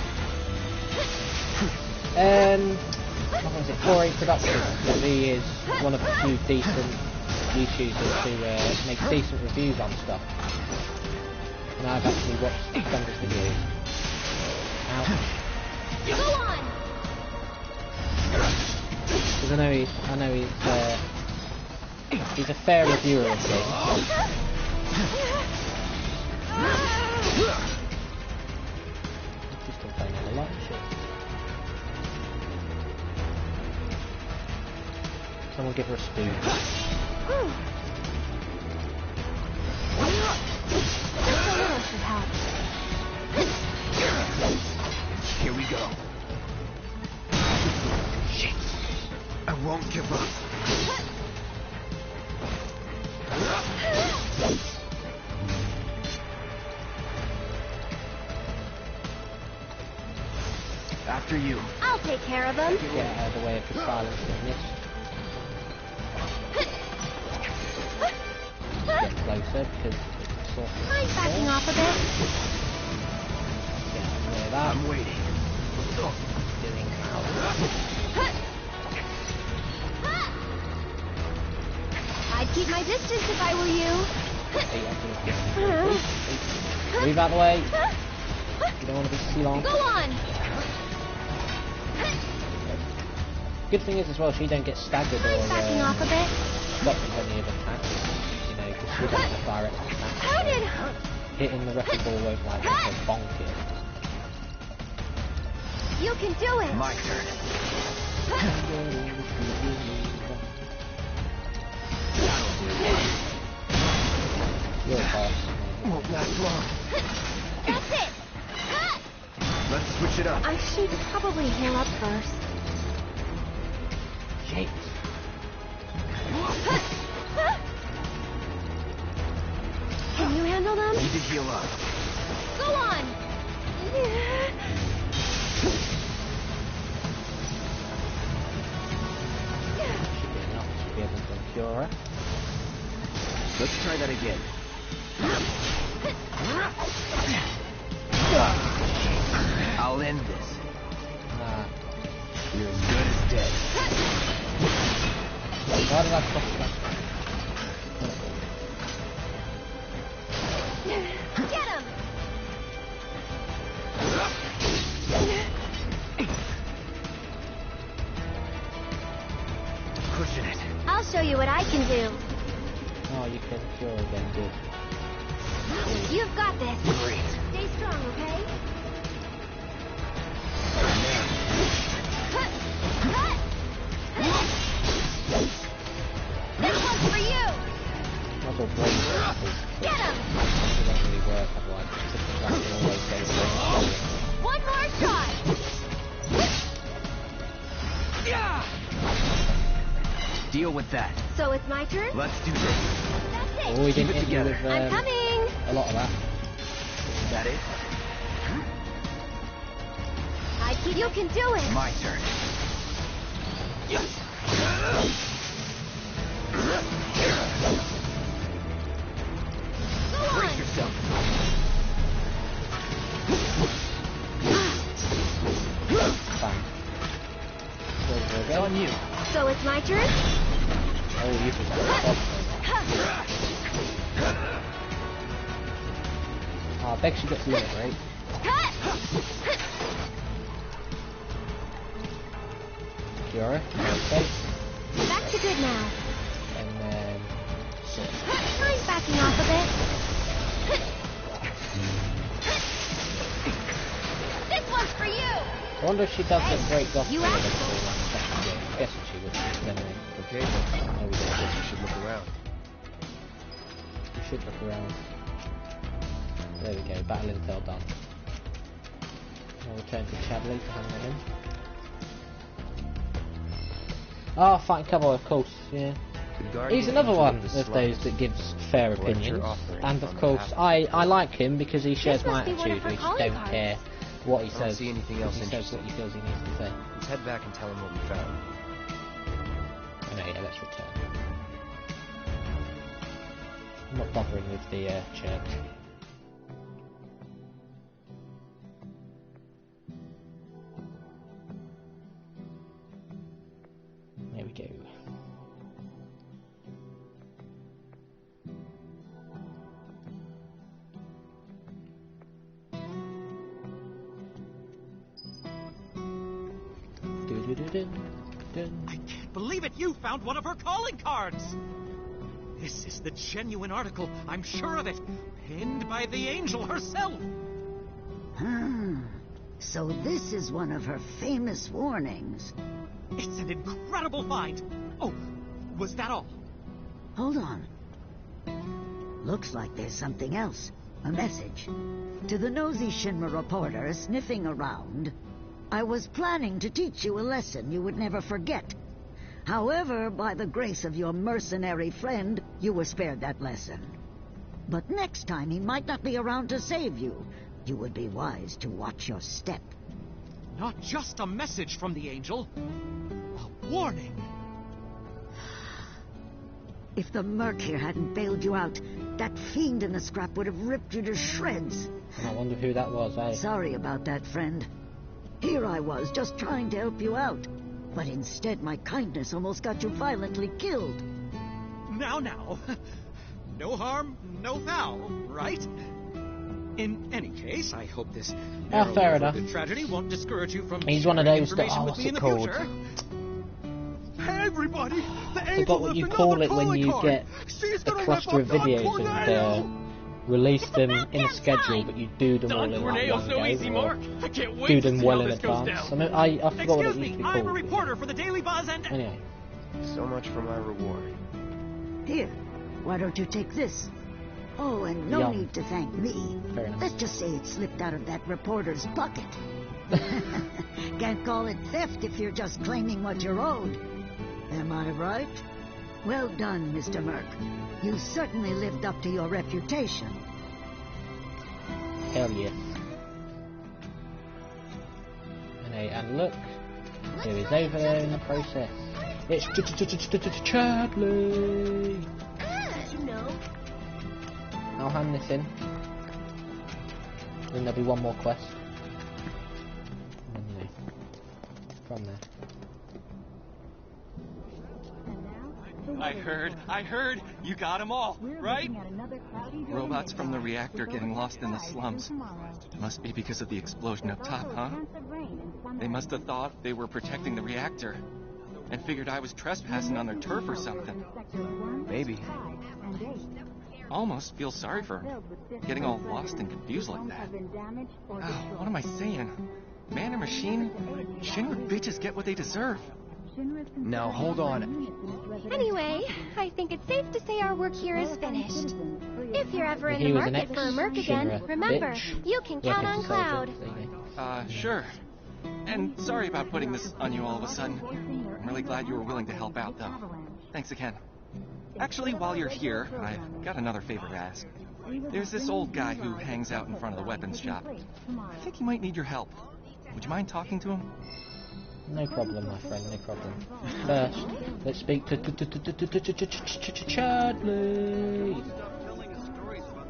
What was it? 4-8 Productions. He is one of the few decent YouTubers who make decent reviews on stuff. And I've actually watched some of his videos. Out. Go on! Because I know he's a fair reviewer of things. She's still playing on a lot, isn't she? Someone give her a spoon. Should help. Here we go. Shit. I won't give up. After you. I'll take care of them. Get out of the way of the silence and this. Get closer because it's sort of. I'm backing off a bit. Get out of the way of that. I'm waiting. Doing out. I'd keep my distance if I were you. Move out of the way. You don't want to be too long. Go on! Good thing is as well, she don't get staggered I'm backing off a bit. stopped with any of attacks. You know, because she doesn't have direct attacks. How did... Hitting the wrecking ball won't like make her bonk it. You can do it! My turn. You're a boss. Won't last long. That's it! Let's switch it up. I should probably heal up first. Shit. Can you handle them? Need to heal up. Go on! Should be enough to be able to cure her. Let's try that again. I'll end this. Nah. You're as good as dead. Why did I cross that? Get him! Pushing it. I'll show you what I can do. Oh, you can cure again, good. You've got this. Great. Stay strong, okay? deal with that. So it's my turn? Let's do this. That's it. Oh, we Keep didn't it hit you together. with I'm coming. a lot of that. Is that it? You can do it. My turn. Go Brace on. yourself. Fine. It's on you. So it's my turn? Oh, you forgot. Oh, I bet she got to live, right? Kiora, okay. Back to good now. And then... Mine's backing off a bit. This one's for you! I wonder if she does get great gospel you in the asked second game. I'm guessing she would. Anyway, Okay, then. there we go. I guess you should look around. We should look around. There we go, battle intel done. I'll return to Chadley to hand that in. Ah, fighting cover, of course, yeah. He's another one of those that gives fair opinions. And of course, I like him because he shares my attitude. We just don't care what he says. See anything else he says what he feels he needs to say. Let's head back and tell him what we found. Oh, no, yeah, let's return. I'm not bothering with the church. There we go. I can't believe it! You found one of her calling cards! This is the genuine article, I'm sure of it. Penned by the angel herself. So this is one of her famous warnings. It's an incredible find. Oh, was that all? Hold on. Looks like there's something else. A message. To the nosy Shinra reporter sniffing around, I was planning to teach you a lesson you would never forget. However, by the grace of your mercenary friend, you were spared that lesson. But next time he might not be around to save you. You would be wise to watch your step. Not just a message from the angel. A warning. If the Merc here hadn't bailed you out, that fiend in the scrap would have ripped you to shreds. I wonder who that was, eh? Sorry about that, friend. Here I was, just trying to help you out. But instead, my kindness almost got you violently killed. Now. No harm, no foul, right? In any case, I hope this fair enough. tragedy won't discourage you from He's one of sharing those that, information with what's me in it the called? future. Hey, everybody! The I angel forgot what left you another call it when calling you card. get She's a gonna cluster of rip up Don videos Corneo. and release them in a schedule, but you do them all in like one go, or I can't wait do to them see well how in this goes advance. down. I forgot what it Excuse used me, to be I'm a called. reporter for the Daily Buzz and... Anyway, So much for my reward. Here, why don't you take this? Oh, and no Yum. need to thank me. Fair enough. Let's just say it slipped out of that reporter's bucket. Can't call it theft if you're just claiming what you're owed. Am I right? Well done, Mr. Merc. You certainly lived up to your reputation. hell yes. And look, who is over there in the process? It's Chadley! You know. I'll hand this in. Then there'll be one more quest. And then from there. I heard! You got them all, right? Robots from the reactor getting lost in the slums. Must be because of the explosion up top, huh? They must have thought they were protecting the reactor. And figured I was trespassing on their turf or something. Maybe. Almost feel sorry for them. Getting all lost and confused like that. Oh, what am I saying? Man or machine? Shinra bitches get what they deserve. Now hold on. Anyway, I think it's safe to say our work here is finished. If you're ever in He the was an market for a Merc again, ex-Shinra remember, bitch. you can count on Cloud. Sure. And sorry about putting this on you all of a sudden. I'm really glad you were willing to help out, though. Thanks again. Actually, while you're here, I've got another favor to ask. There's this old guy who hangs out in front of the weapons shop. I think he might need your help. Would you mind talking to him? No problem, my friend, no problem. First, let's speak to Chadley.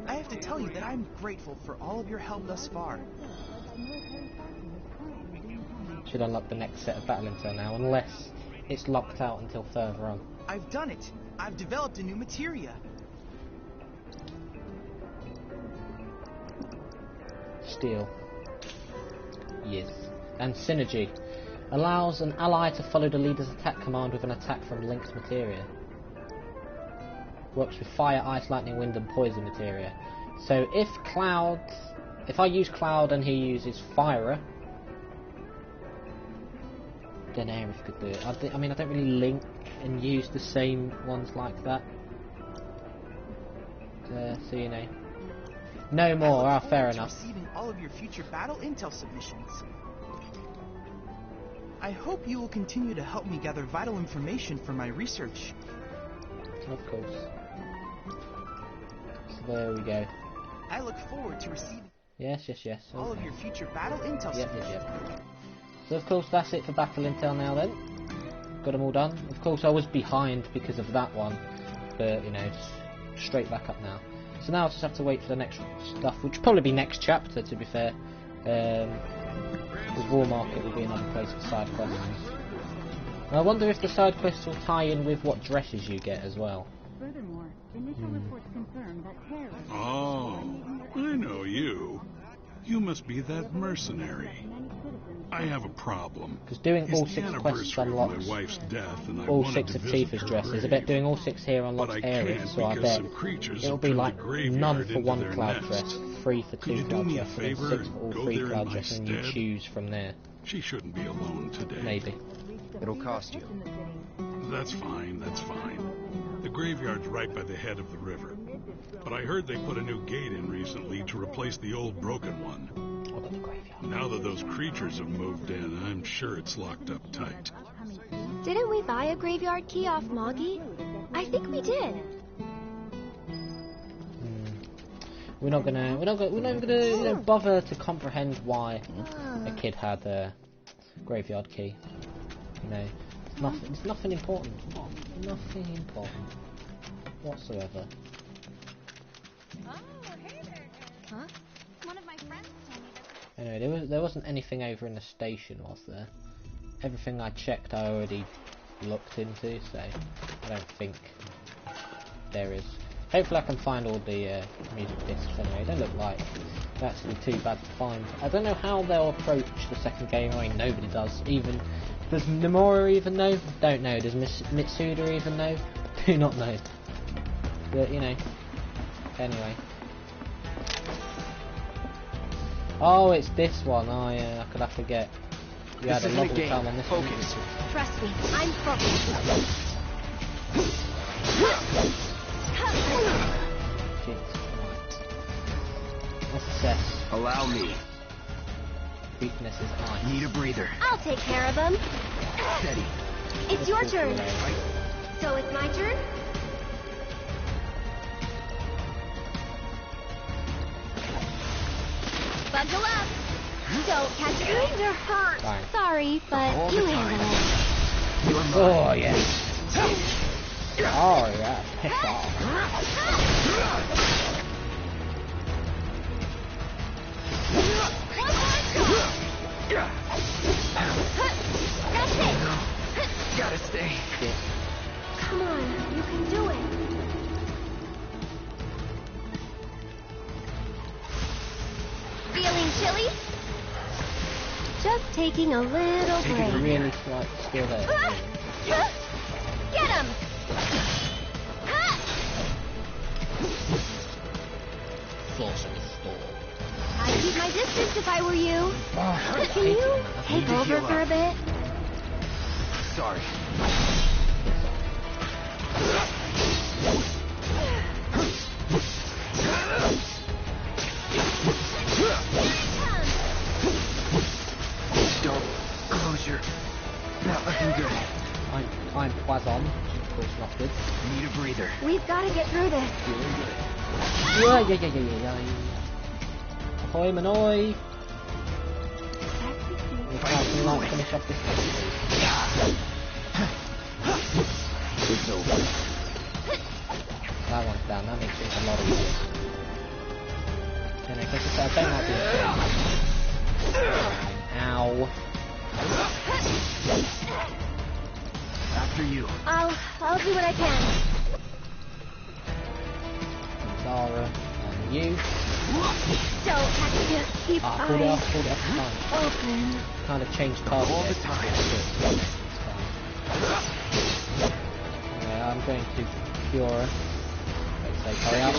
I have to tell you that I'm grateful for all of your help thus far. Should unlock the next set of battle intel now, unless it's locked out until further on. I've done it. I've developed a new materia. Steel. Yes. And synergy. Allows an ally to follow the leader's attack command with an attack from linked materia. Works with fire, ice, lightning, wind and poison materia. So if I use Cloud and he uses Fire, then Aerith could do it. I mean, I don't really link and use the same ones like that. So you know. No more, fair enough. Receiving all of your future battle intel submissions. I hope you will continue to help me gather vital information for my research. Of course. So there we go. I look forward to receiving Yes. all of your future battle intel submissions. Yep. So of course that's it for battle intel now then. Got them all done. Of course I was behind because of that one, but you know, just straight back up now. So now I just have to wait for the next stuff, which will probably be next chapter to be fair. Because War Market will be another place for side quests. And I wonder if the side quests will tie in with what dresses you get as well. Furthermore, initial reports confirm that terrorists... Oh, I know you. You must be that mercenary. I have a problem. Because doing all 6 quests unlocks my wife's death, and all 6 of Tifa's dresses. I bet doing all 6 here unlocks Aerith, so I bet it'll be like none for 1 Cloud dress, 3 for 2 Cloud dress, and 6 for all 3 Cloud dress, and you choose from there. She shouldn't be alone today. Maybe. It'll cost you. That's fine, that's fine. The graveyard's right by the head of the river. But I heard they put a new gate in recently to replace the old broken one. Now that those creatures have moved in, I'm sure it's locked up tight. Didn't we buy a graveyard key off Moggy? I think we did. We're not gonna you know, bother to comprehend why a kid had a graveyard key. You know, it's nothing important. Nothing important whatsoever. Oh, hey there. Huh? One of my friends told me that... Anyway, there wasn't anything over in the station, was there? Everything I checked I already looked into, so I don't think there is. Hopefully I can find all the music discs anyway. They don't look like that's too bad to find. I don't know how they'll approach the second game. I mean, nobody does. Even does Nomura even know? Don't know. Does Mitsuda even know? Do not know. But you know. Anyway. Oh, it's this one. Oh yeah, I could have to get. We had a lovely time on this one. Trust me, I'm focused. Assess. Allow me. Weakness is ice. Need a breather. I'll take care of them. Steady. It's your turn. So it's my turn? Buckle up. Don't catch me. You're hurt. Fine. Sorry, but you handle it. You're mine. Oh yes. Oh yeah. Piss off. That's it. Gotta stay. Come on, you can do it. Feeling chilly? Just taking a little break. Really slight skill there. Get him! I'd keep my distance if I were you. Can you take over for a bit? Sorry. Don't close your... Not looking good. I'm Poison, which is of course not good. either. We've got to get through this. Feeling good. Yeah. Ahoy, Manoy! We can't finish off this. It's over. That one's down, that makes it a lot easier. And I guess I don't like being Ow. After you. I'll do what I can. Zara, and you. Don't have to keep pulled it off, open. Kind of changed cards all the time. Yeah, I'm going to cure her. Let's say, hurry up.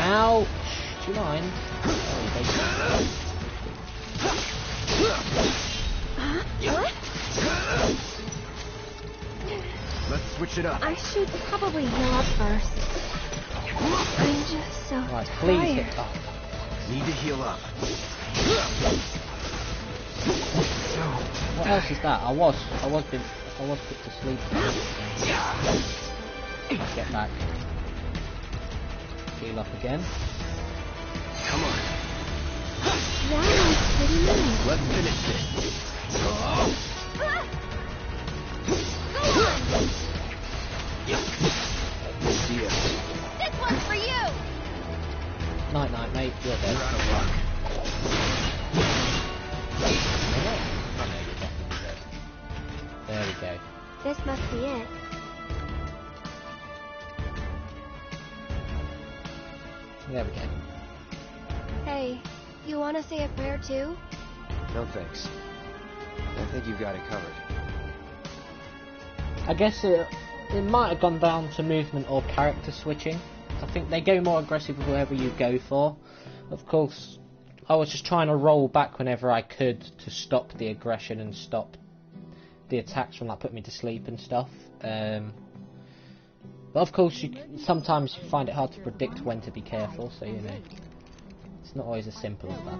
Ouch! Do you mind? What? Let's switch it up. I should probably heal up first. I'm just so Right, please tired. hit up. Need to heal up. What else is that? I was put to sleep. Get back. Heal up again. Come on. That was pretty nice. Let's finish this. Go on. See ya. This one's for you. Night, mate. You're dead. You're out of luck. There we go. This must be it. There we go. Hey, you want to say a prayer too? No thanks. I think you've got it covered. I guess it might have gone down to movement or character switching. I think they go more aggressive with whoever you go for. Of course, I was just trying to roll back whenever I could to stop the aggression and stop the attacks from like putting me to sleep and stuff. But of course, sometimes you find it hard to predict when to be careful, so you know, it's not always as simple as that.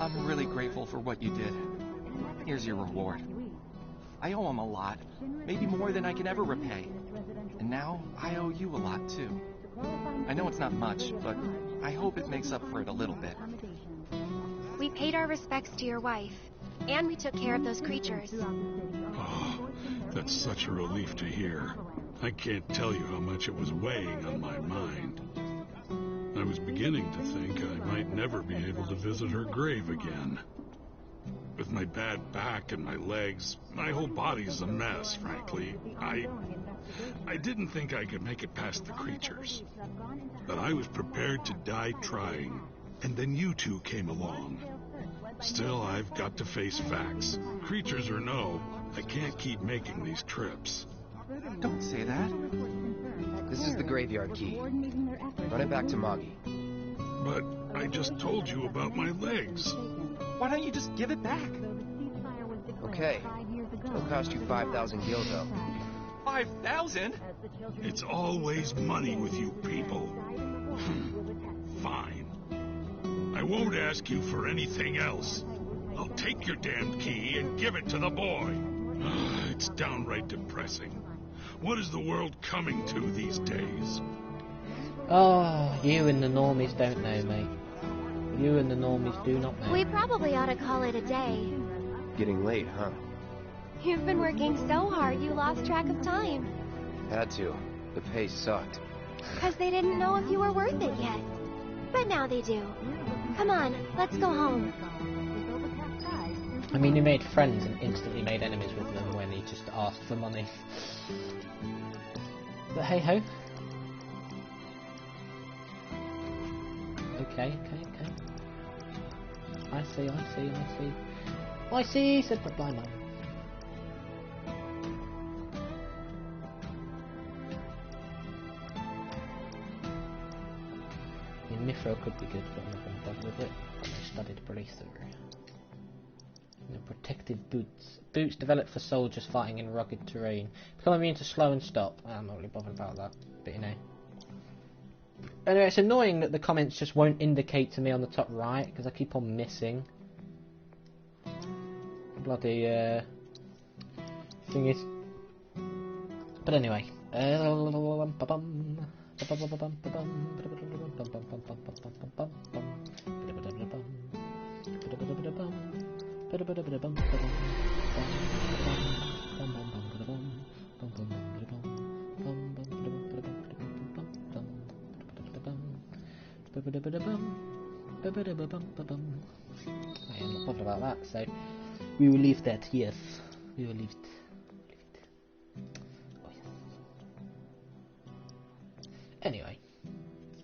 I'm really grateful for what you did. Here's your reward. I owe him a lot, maybe more than I can ever repay. And now, I owe you a lot too. I know it's not much, but I hope it makes up for it a little bit. We paid our respects to your wife, and we took care of those creatures. Oh, that's such a relief to hear. I can't tell you how much it was weighing on my mind. I was beginning to think I might never be able to visit her grave again. With my bad back and my legs, my whole body's a mess, frankly. I didn't think I could make it past the creatures. But I was prepared to die trying, and then you two came along. Still, I've got to face facts. Creatures or no, I can't keep making these trips. Don't say that. This is the graveyard key. Run it back to Moggy. But I just told you about my legs. Why don't you just give it back? Okay. It'll cost you 5,000 gil, though. 5,000? It's always money with you people. Fine. I won't ask you for anything else. I'll take your damned key and give it to the boy. It's downright depressing. What is the world coming to these days? Oh, you and the normies don't know, mate. You and the normies do not know. We probably ought to call it a day. Getting late, huh? You've been working so hard you lost track of time. Had to. The pay sucked. Because they didn't know if you were worth it yet. But now they do. Come on, let's go home. I mean, he made friends and instantly made enemies with them when he just asked for money. But hey ho. Okay. I see, said the blind man. I mean, Mithril could be good, but I'm not going to bother with it. I studied briefly through. The protective boots. Boots developed for soldiers fighting in rugged terrain. Become immune to slow and stop. I'm not really bothered about that, but you know. Anyway, it's annoying that the comments just won't indicate to me on the top right, because I keep on missing. Bloody, thing is, But anyway. I am not bothered about that, so we will leave that, yes. We will leave it. Oh, yes. Anyway.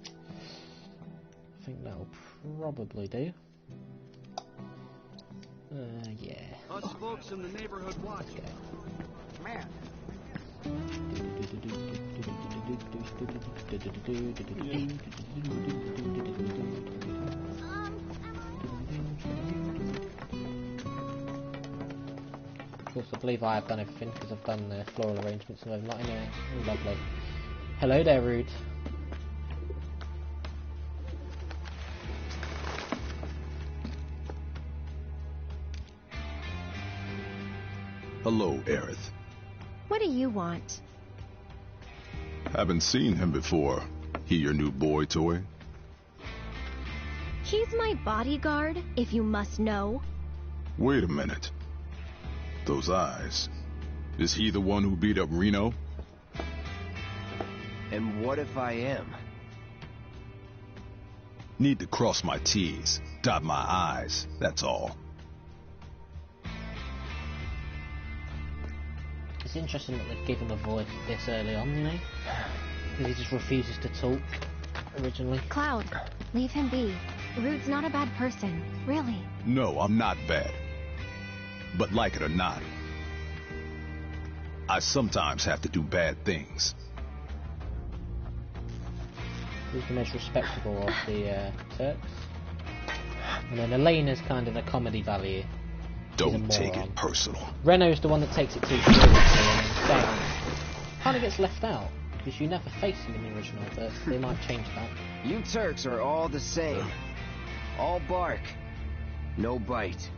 I think that'll probably do. Yeah. Us folks in the neighborhood watch. Man. Of course, I believe I have done everything because I've done the floral arrangements and whatnot anyway. Lovely. Hello there, Rude. Hello, Aerith. What do you want? Haven't seen him before. He your new boy toy? He's my bodyguard, if you must know. Wait a minute. Those eyes. Is he the one who beat up Reno? And what if I am? Need to cross my T's, dot my I's, that's all. It's interesting that they've given him a voice this early on, you know? Because he just refuses to talk, originally. Cloud, leave him be. Rude's not a bad person, really. No, I'm not bad. But like it or not, I sometimes have to do bad things. He's the most respectable of the Turks. And then Elena's kind of the comedy value. Don't take it personal. Reno's the one that takes it too seriously and instead kind of gets left out. Because you never face him in the original, but they might change that. You Turks are all the same. All bark. No bite.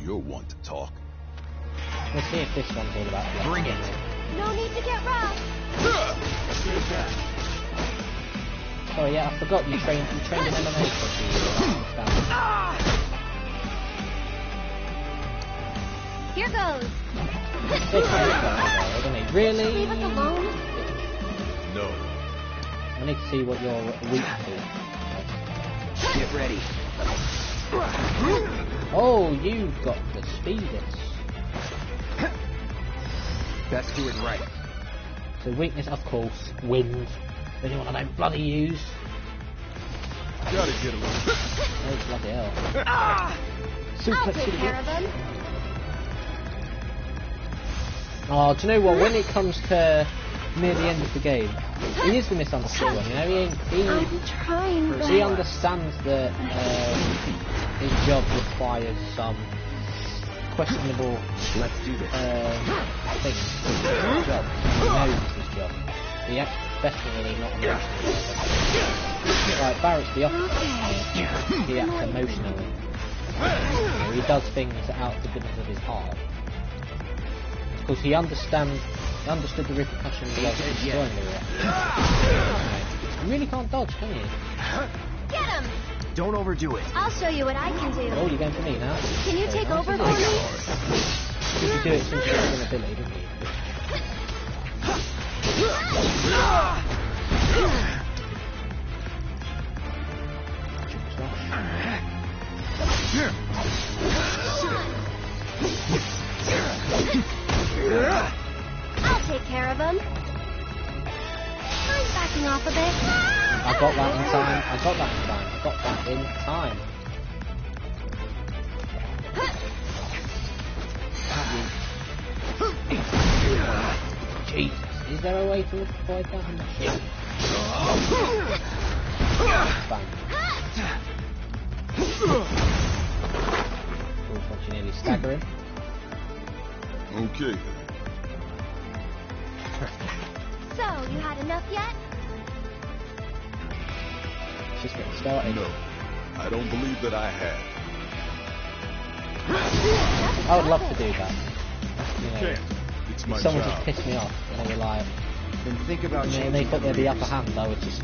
You're one to talk. Let's see if this one's all about that. Bring it. No need to get rough. Oh yeah, I forgot you trained in MMA for Here goes. Really? Leave us alone. No. I need to see what you're weak to. Get ready. Oh, you've got the speeders. Let's do it right. So weakness, of course, wind. The only one I don't bloody use. Gotta get away. Oh, bloody hell. I'll take care of them. Oh, do you know what? When it comes to near the end of the game, he is the misunderstood one, you know? I'm trying, but... He understands that his job requires some questionable Let's do this. things. His job. He knows it's his job. He acts professionally, not emotionally. Right, Barrett's the opposite. He acts emotionally. You know, he does things out of the goodness of his heart. Of course, he understood the repercussions of destroying the reactor. You really can't dodge, can you? Get him! Don't overdo it. I'll show you what I can do. Oh, you're going for me now? Can you take over for me? You could do it since you're an ability, didn't you? I'll take care of him. I'm backing off a bit. I got that in time. I got that in time. Jesus, is there a way to avoid that? I'm not sure. Bang. Once you nearly stagger him. Okay. So, you had enough yet? Just getting started. No, I don't believe that I have. I would love to do that. You know, my someone job. just pissed me off, and they were like, Then think about and changing they thought they had the careers. upper hand, I would just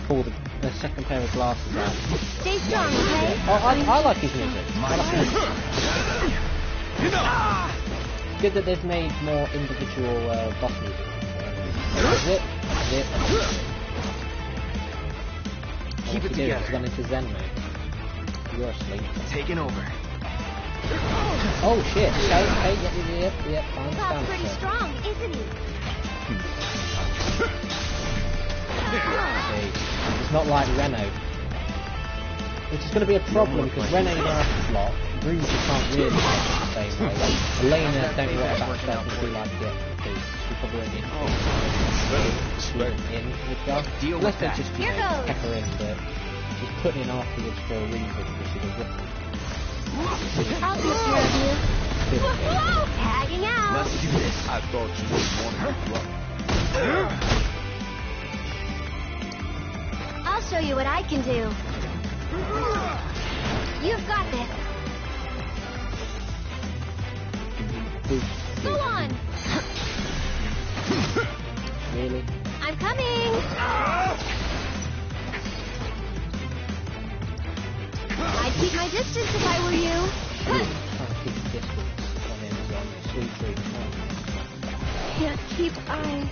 pull the second pair of glasses out. Stay strong, okay? Oh, I like his music. I like his music. Good that they've made more individual boss music. Zip. Keep it together. He's gone into Zen mode. You're asleep. Taking over. Oh shit! Okay, yep, fine. Cloud's pretty strong, isn't he? See, it's not like Renault. Which is going to be a problem because Renault now has a slot. Bruiser can't really get the same way. Elena, don't know what about herself and do like it because she probably won't be in with Gus. Unless they just peck her in, but she's putting in afterwards for a reason because she's a rookie. I'll take care of you. Tagging out. Let's do this. I thought you didn't want her. I'll show you what I can do. You've got this. Go on. Really? I'm coming. I'd keep my distance if I were you. Trying to keep the distance on him as well. Sweet treat. Can't keep eye.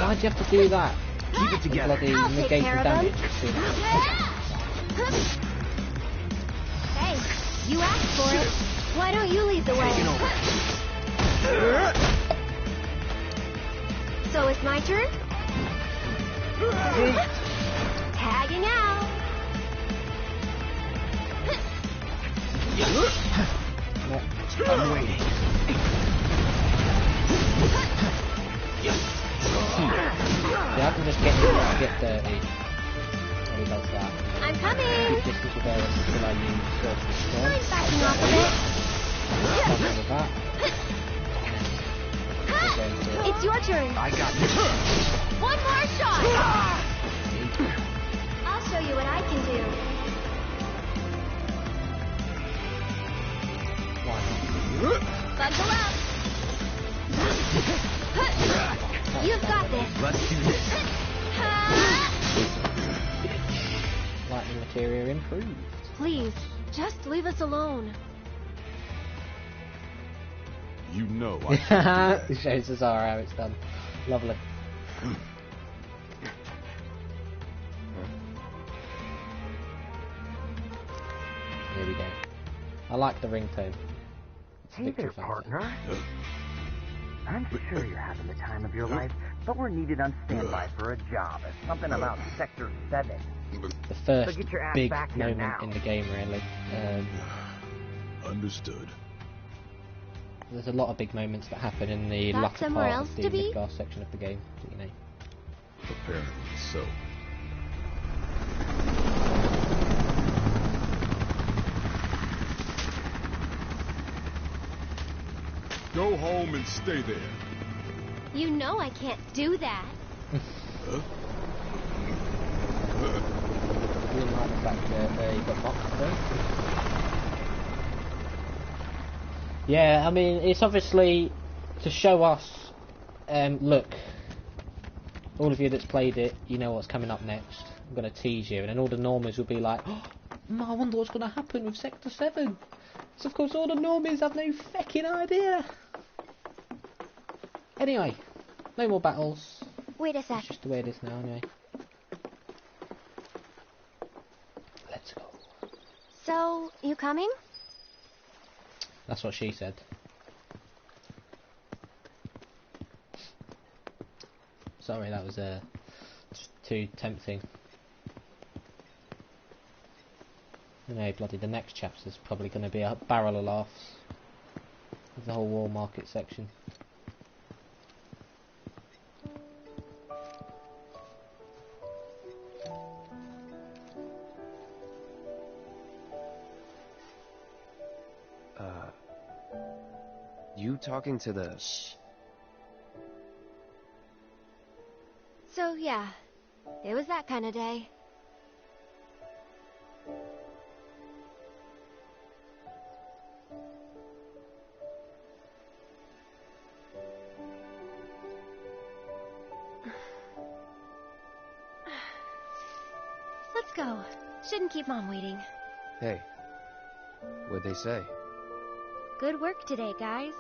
Why'd you have to do that? Keep it together. Bloody I'll take negate care the of damage. Hey, you asked for it. Why don't you lead the way? Taking over. So it's my turn? Tagging out. I'm waiting. Yeah, I can just get dirty. When he does that. I'm coming. Keep distance with Aerith until I use Sorcerer Storm. I'm backing off a bit. Nothing with that. It's your turn. I got this. One more shot. I'll show you what I can do. Why Buckle up. You've got this. Let's do this. not? Lightning materia improved. Please, just leave us alone. You know I It shows Zara how it's done. Lovely. Here we go. I like the ringtone. It's Hey Victor there, Fanta. partner. I'm sure you're having the time of your life, but we're needed on standby for a job. It's something about Sector 7. The first So get your ass big back here moment now. in the game, really. Understood. There's a lot of big moments that happen in the Got latter somewhere part else of the to be? Midgar section of the game, you know. Apparently so. Go home and stay there. You know I can't do that. Huh? You didn't like the fact that you got boxed though. Yeah, I mean, it's obviously to show us, look, all of you that's played it, you know what's coming up next. I'm going to tease you, and then all the normies will be like, oh, I wonder what's going to happen with Sector 7. So of course all the normies have no fecking idea. Anyway, no more battles. Wait a sec. It's just the way it is now, anyway. Let's go. So, you coming? That's what she said. Sorry, that was just too tempting. You know, bloody the next chapter's probably going to be a barrel of laughs. With the whole War Market section. You talking to the... So, yeah. It was that kind of day. go. Shouldn't keep Mom waiting. Hey, what'd they say? Good work today, guys.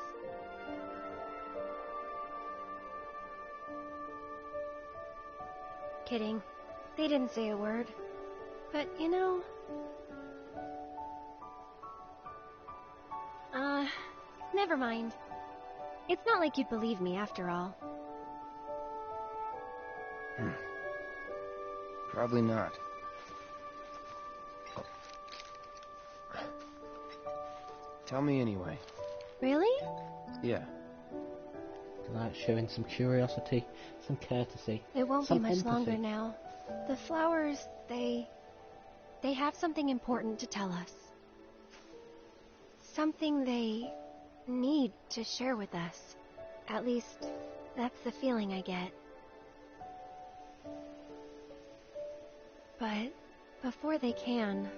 Kidding. They didn't say a word. But, you know... never mind. It's not like you'd believe me after all. Probably not. Tell me anyway. Really? Yeah. Like showing some curiosity, some courtesy. It won't some be much empathy. longer now. The flowers, they have something important to tell us. Something they need to share with us. At least, that's the feeling I get. But before they can,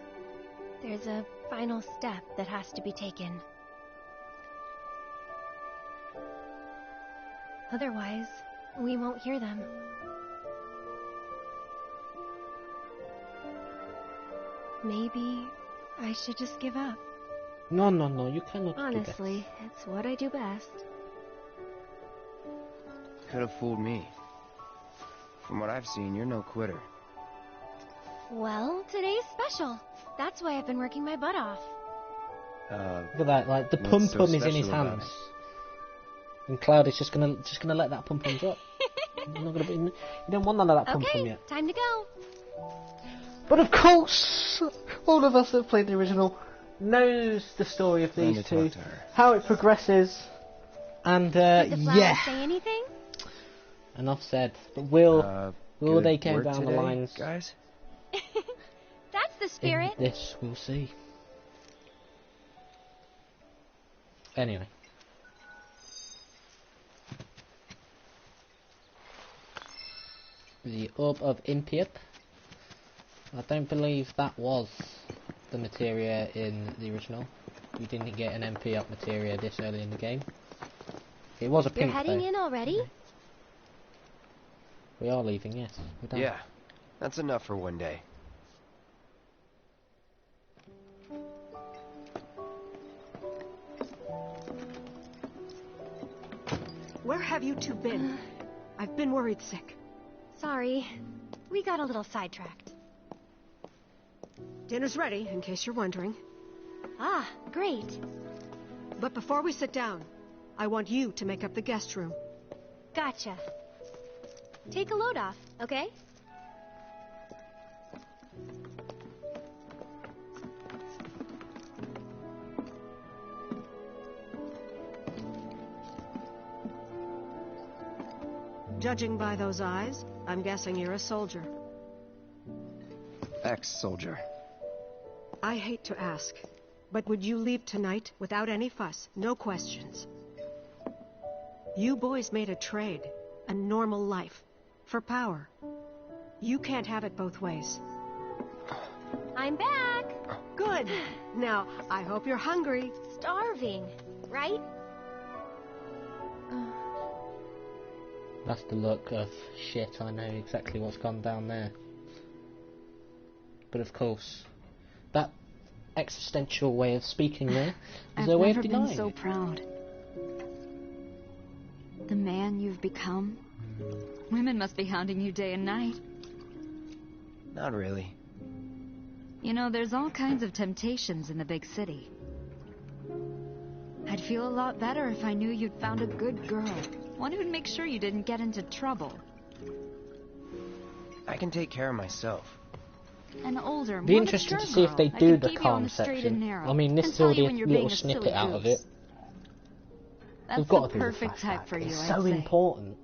there's a final step that has to be taken. Otherwise, we won't hear them. Maybe I should just give up. No, you cannot do Honestly, it's what I do best. Could have fooled me. From what I've seen, you're no quitter. Well, today's special. That's why I've been working my butt off. Look at that, like the what's pum so pum is in his special about hands. And Cloud is just gonna let that pum pum drop. You don't want none of that pum pum Okay, yet. time to go. But of course, all of us that played the original knows the story of these two, how it progresses, and Did the flowers yeah. say anything? Enough said. But will good they go work down the today, lines? guys? That's the spirit. In this, we'll see. Anyway. The Orb of Impiep. I don't believe that was the materia in the original. We didn't get an MP up materia this early in the game. It was a You're pink heading though. in already? We are leaving, yes. We're done. Yeah, that's enough for one day. Where have you two been? I've been worried sick. Sorry. We got a little sidetracked. Dinner's ready, in case you're wondering. Ah, great. But before we sit down, I want you to make up the guest room. Gotcha. Take a load off, okay? Judging by those eyes, I'm guessing you're a soldier. Ex-soldier. I hate to ask, but would you leave tonight without any fuss, no questions? You boys made a trade, a normal life, for power. You can't have it both ways. I'm back! Good! Now, I hope you're hungry. Starving, right? That's the look of shit, I know exactly what's gone down there. But of course, that existential way of speaking there is a way of denying. I've never been so proud. The man you've become. Women must be hounding you day and night. Not really. You know, there's all kinds of temptations in the big city. I'd feel a lot better if I knew you'd found a good girl. One who'd make sure you didn't get into trouble. I can take care of myself. An older, Be more interesting mature to see if they girl do that the can keep you on calm the straight and section. narrow I mean, this and is tell already you a when you're little being a snippet silly out of goose. it. That's We've got the to do the perfect type flashback. for you, It's I'd so say. important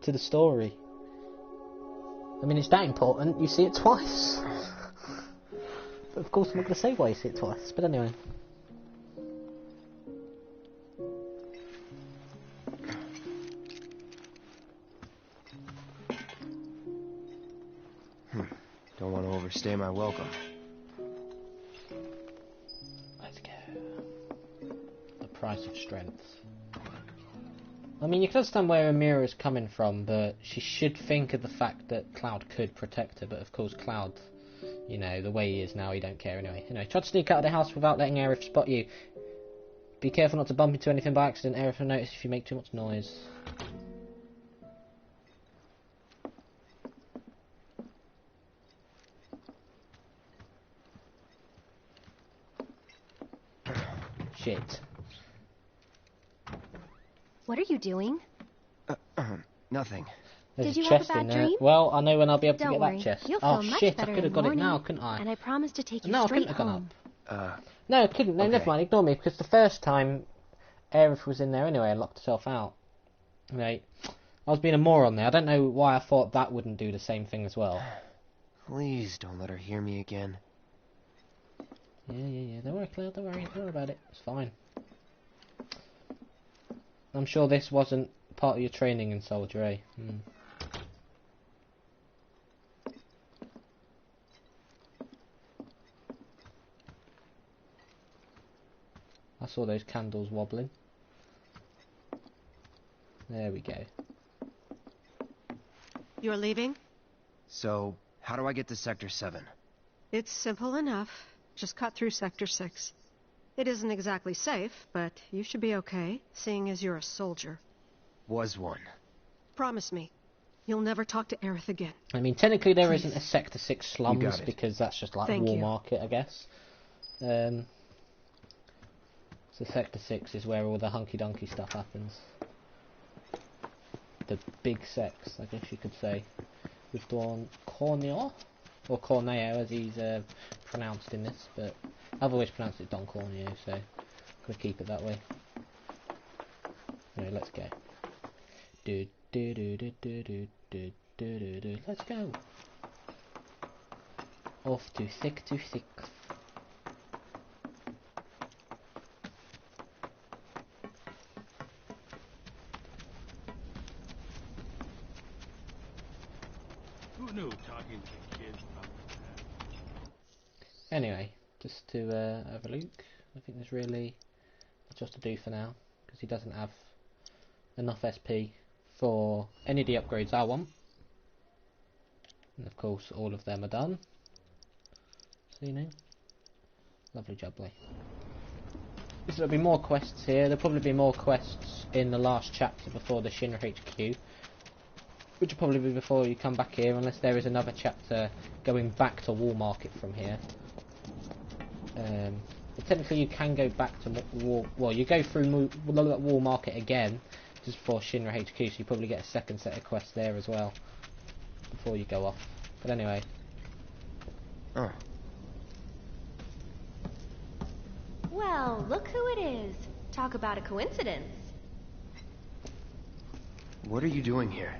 to the story. I mean, it's that important, you see it twice. But of course, I'm not going to say why you see it twice, but anyway. Don't want to overstay my welcome. Let's go. The price of strength. I mean, you can understand where Amira is coming from, but she should think of the fact that Cloud could protect her, but of course Cloud you know, the way he is now, he don't care anyway. Anyway, try to sneak out of the house without letting Aerith spot you. Be careful not to bump into anything by accident. Aerith will notice if you make too much noise. Shit. What are you doing? Nothing. There's Did you a have a chest bad in there. dream? Well, I know when I'll be able to Don't get worry. that chest. You'll Oh feel much shit, I better could have in got the it now, morning, couldn't I? And I promise to take you No, I straight couldn't have gone home. up. No, I couldn't. No, okay. never mind. Ignore me, because the first time Aerith was in there anyway and locked herself out. Right. I was being a moron there. I don't know why I thought that wouldn't do the same thing as well. Please don't let her hear me again. Yeah. Don't worry, Claire. Don't worry about it. It's fine. I'm sure this wasn't part of your training in Soldier, eh? I saw those candles wobbling. There we go. You're leaving? So, how do I get to Sector 7? It's simple enough. Just cut through Sector 6. It isn't exactly safe, but you should be okay, seeing as you're a soldier. Was one. Promise me, you'll never talk to Aerith again. I mean, technically there isn't a Sector 6 slums, because that's just like Thank War you. Market, I guess. So Sector 6 is where all the hunky-dunky stuff happens. The big sex, I guess you could say. With Don Corneo, or Corneo as he's pronounced in this, but I've always pronounced it Don Corneo, so I'm going to keep it that way. Anyway, let's go. Let's go. Off to thick to thick. Who knew talking to kids about that? Anyway, just to have a look. I think there's really just to do for now, because he doesn't have enough SP for any of the upgrades I want. And of course all of them are done. So, you know, lovely jubbly. So there'll be more quests here. There'll probably be more quests in the last chapter before the Shinra HQ, which will probably be before you come back here, unless there is another chapter going back to Wall Market from here. But technically you can go back to well, you go through Wall Market again just before Shinra HQ, so you probably get a second set of quests there as well before you go off. But anyway. Oh. Well, look who it is. Talk about a coincidence. What are you doing here?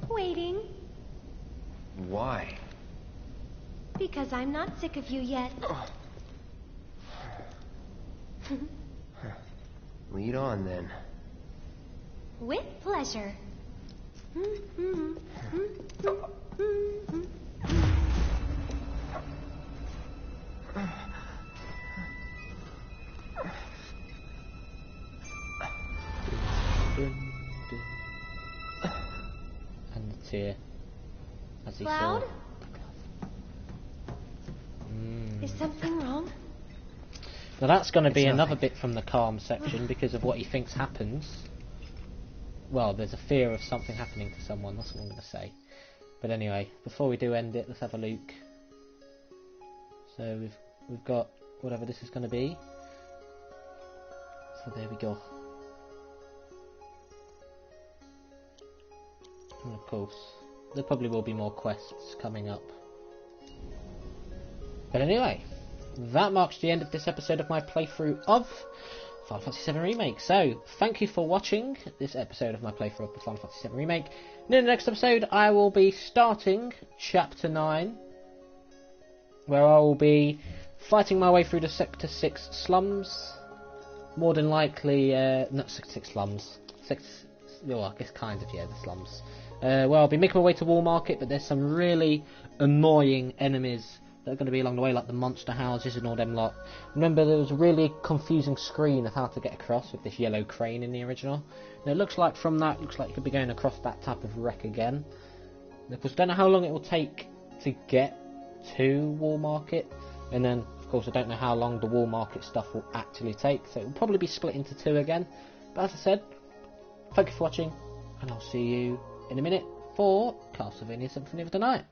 Waiting. Why? Because I'm not sick of you yet. Lead on, then. With pleasure. And the tear. As he Cloud? saw. Is something wrong? Now that's going to be It's another nothing. bit from the calm section because of what he thinks happens. Well, there's a fear of something happening to someone, that's what I'm going to say. But anyway, before we do end it, let's have a look. So we've got whatever this is going to be. So there we go. And of course, there probably will be more quests coming up. But anyway, that marks the end of this episode of my playthrough of Final Fantasy VII Remake. So, thank you for watching this episode of my playthrough of the Final Fantasy VII Remake. And in the next episode, I will be starting Chapter 9, where I will be fighting my way through the Sector 6 slums. More than likely, not Sector 6 slums. Well, I guess kind of, yeah, the slums. Well, I'll be making my way to Wall Market, but there's some really annoying enemies that are going to be along the way, like the monster houses and all them lot. Remember, there was a really confusing screen of how to get across with this yellow crane in the original. Now, it looks like from that, looks like you could be going across that type of wreck again. And of course, don't know how long it will take to get to Wall Market, and then of course I don't know how long the Wall Market stuff will actually take, so it will probably be split into 2 again. But as I said, thank you for watching, and I'll see you in a minute for Castlevania Symphony of the Night.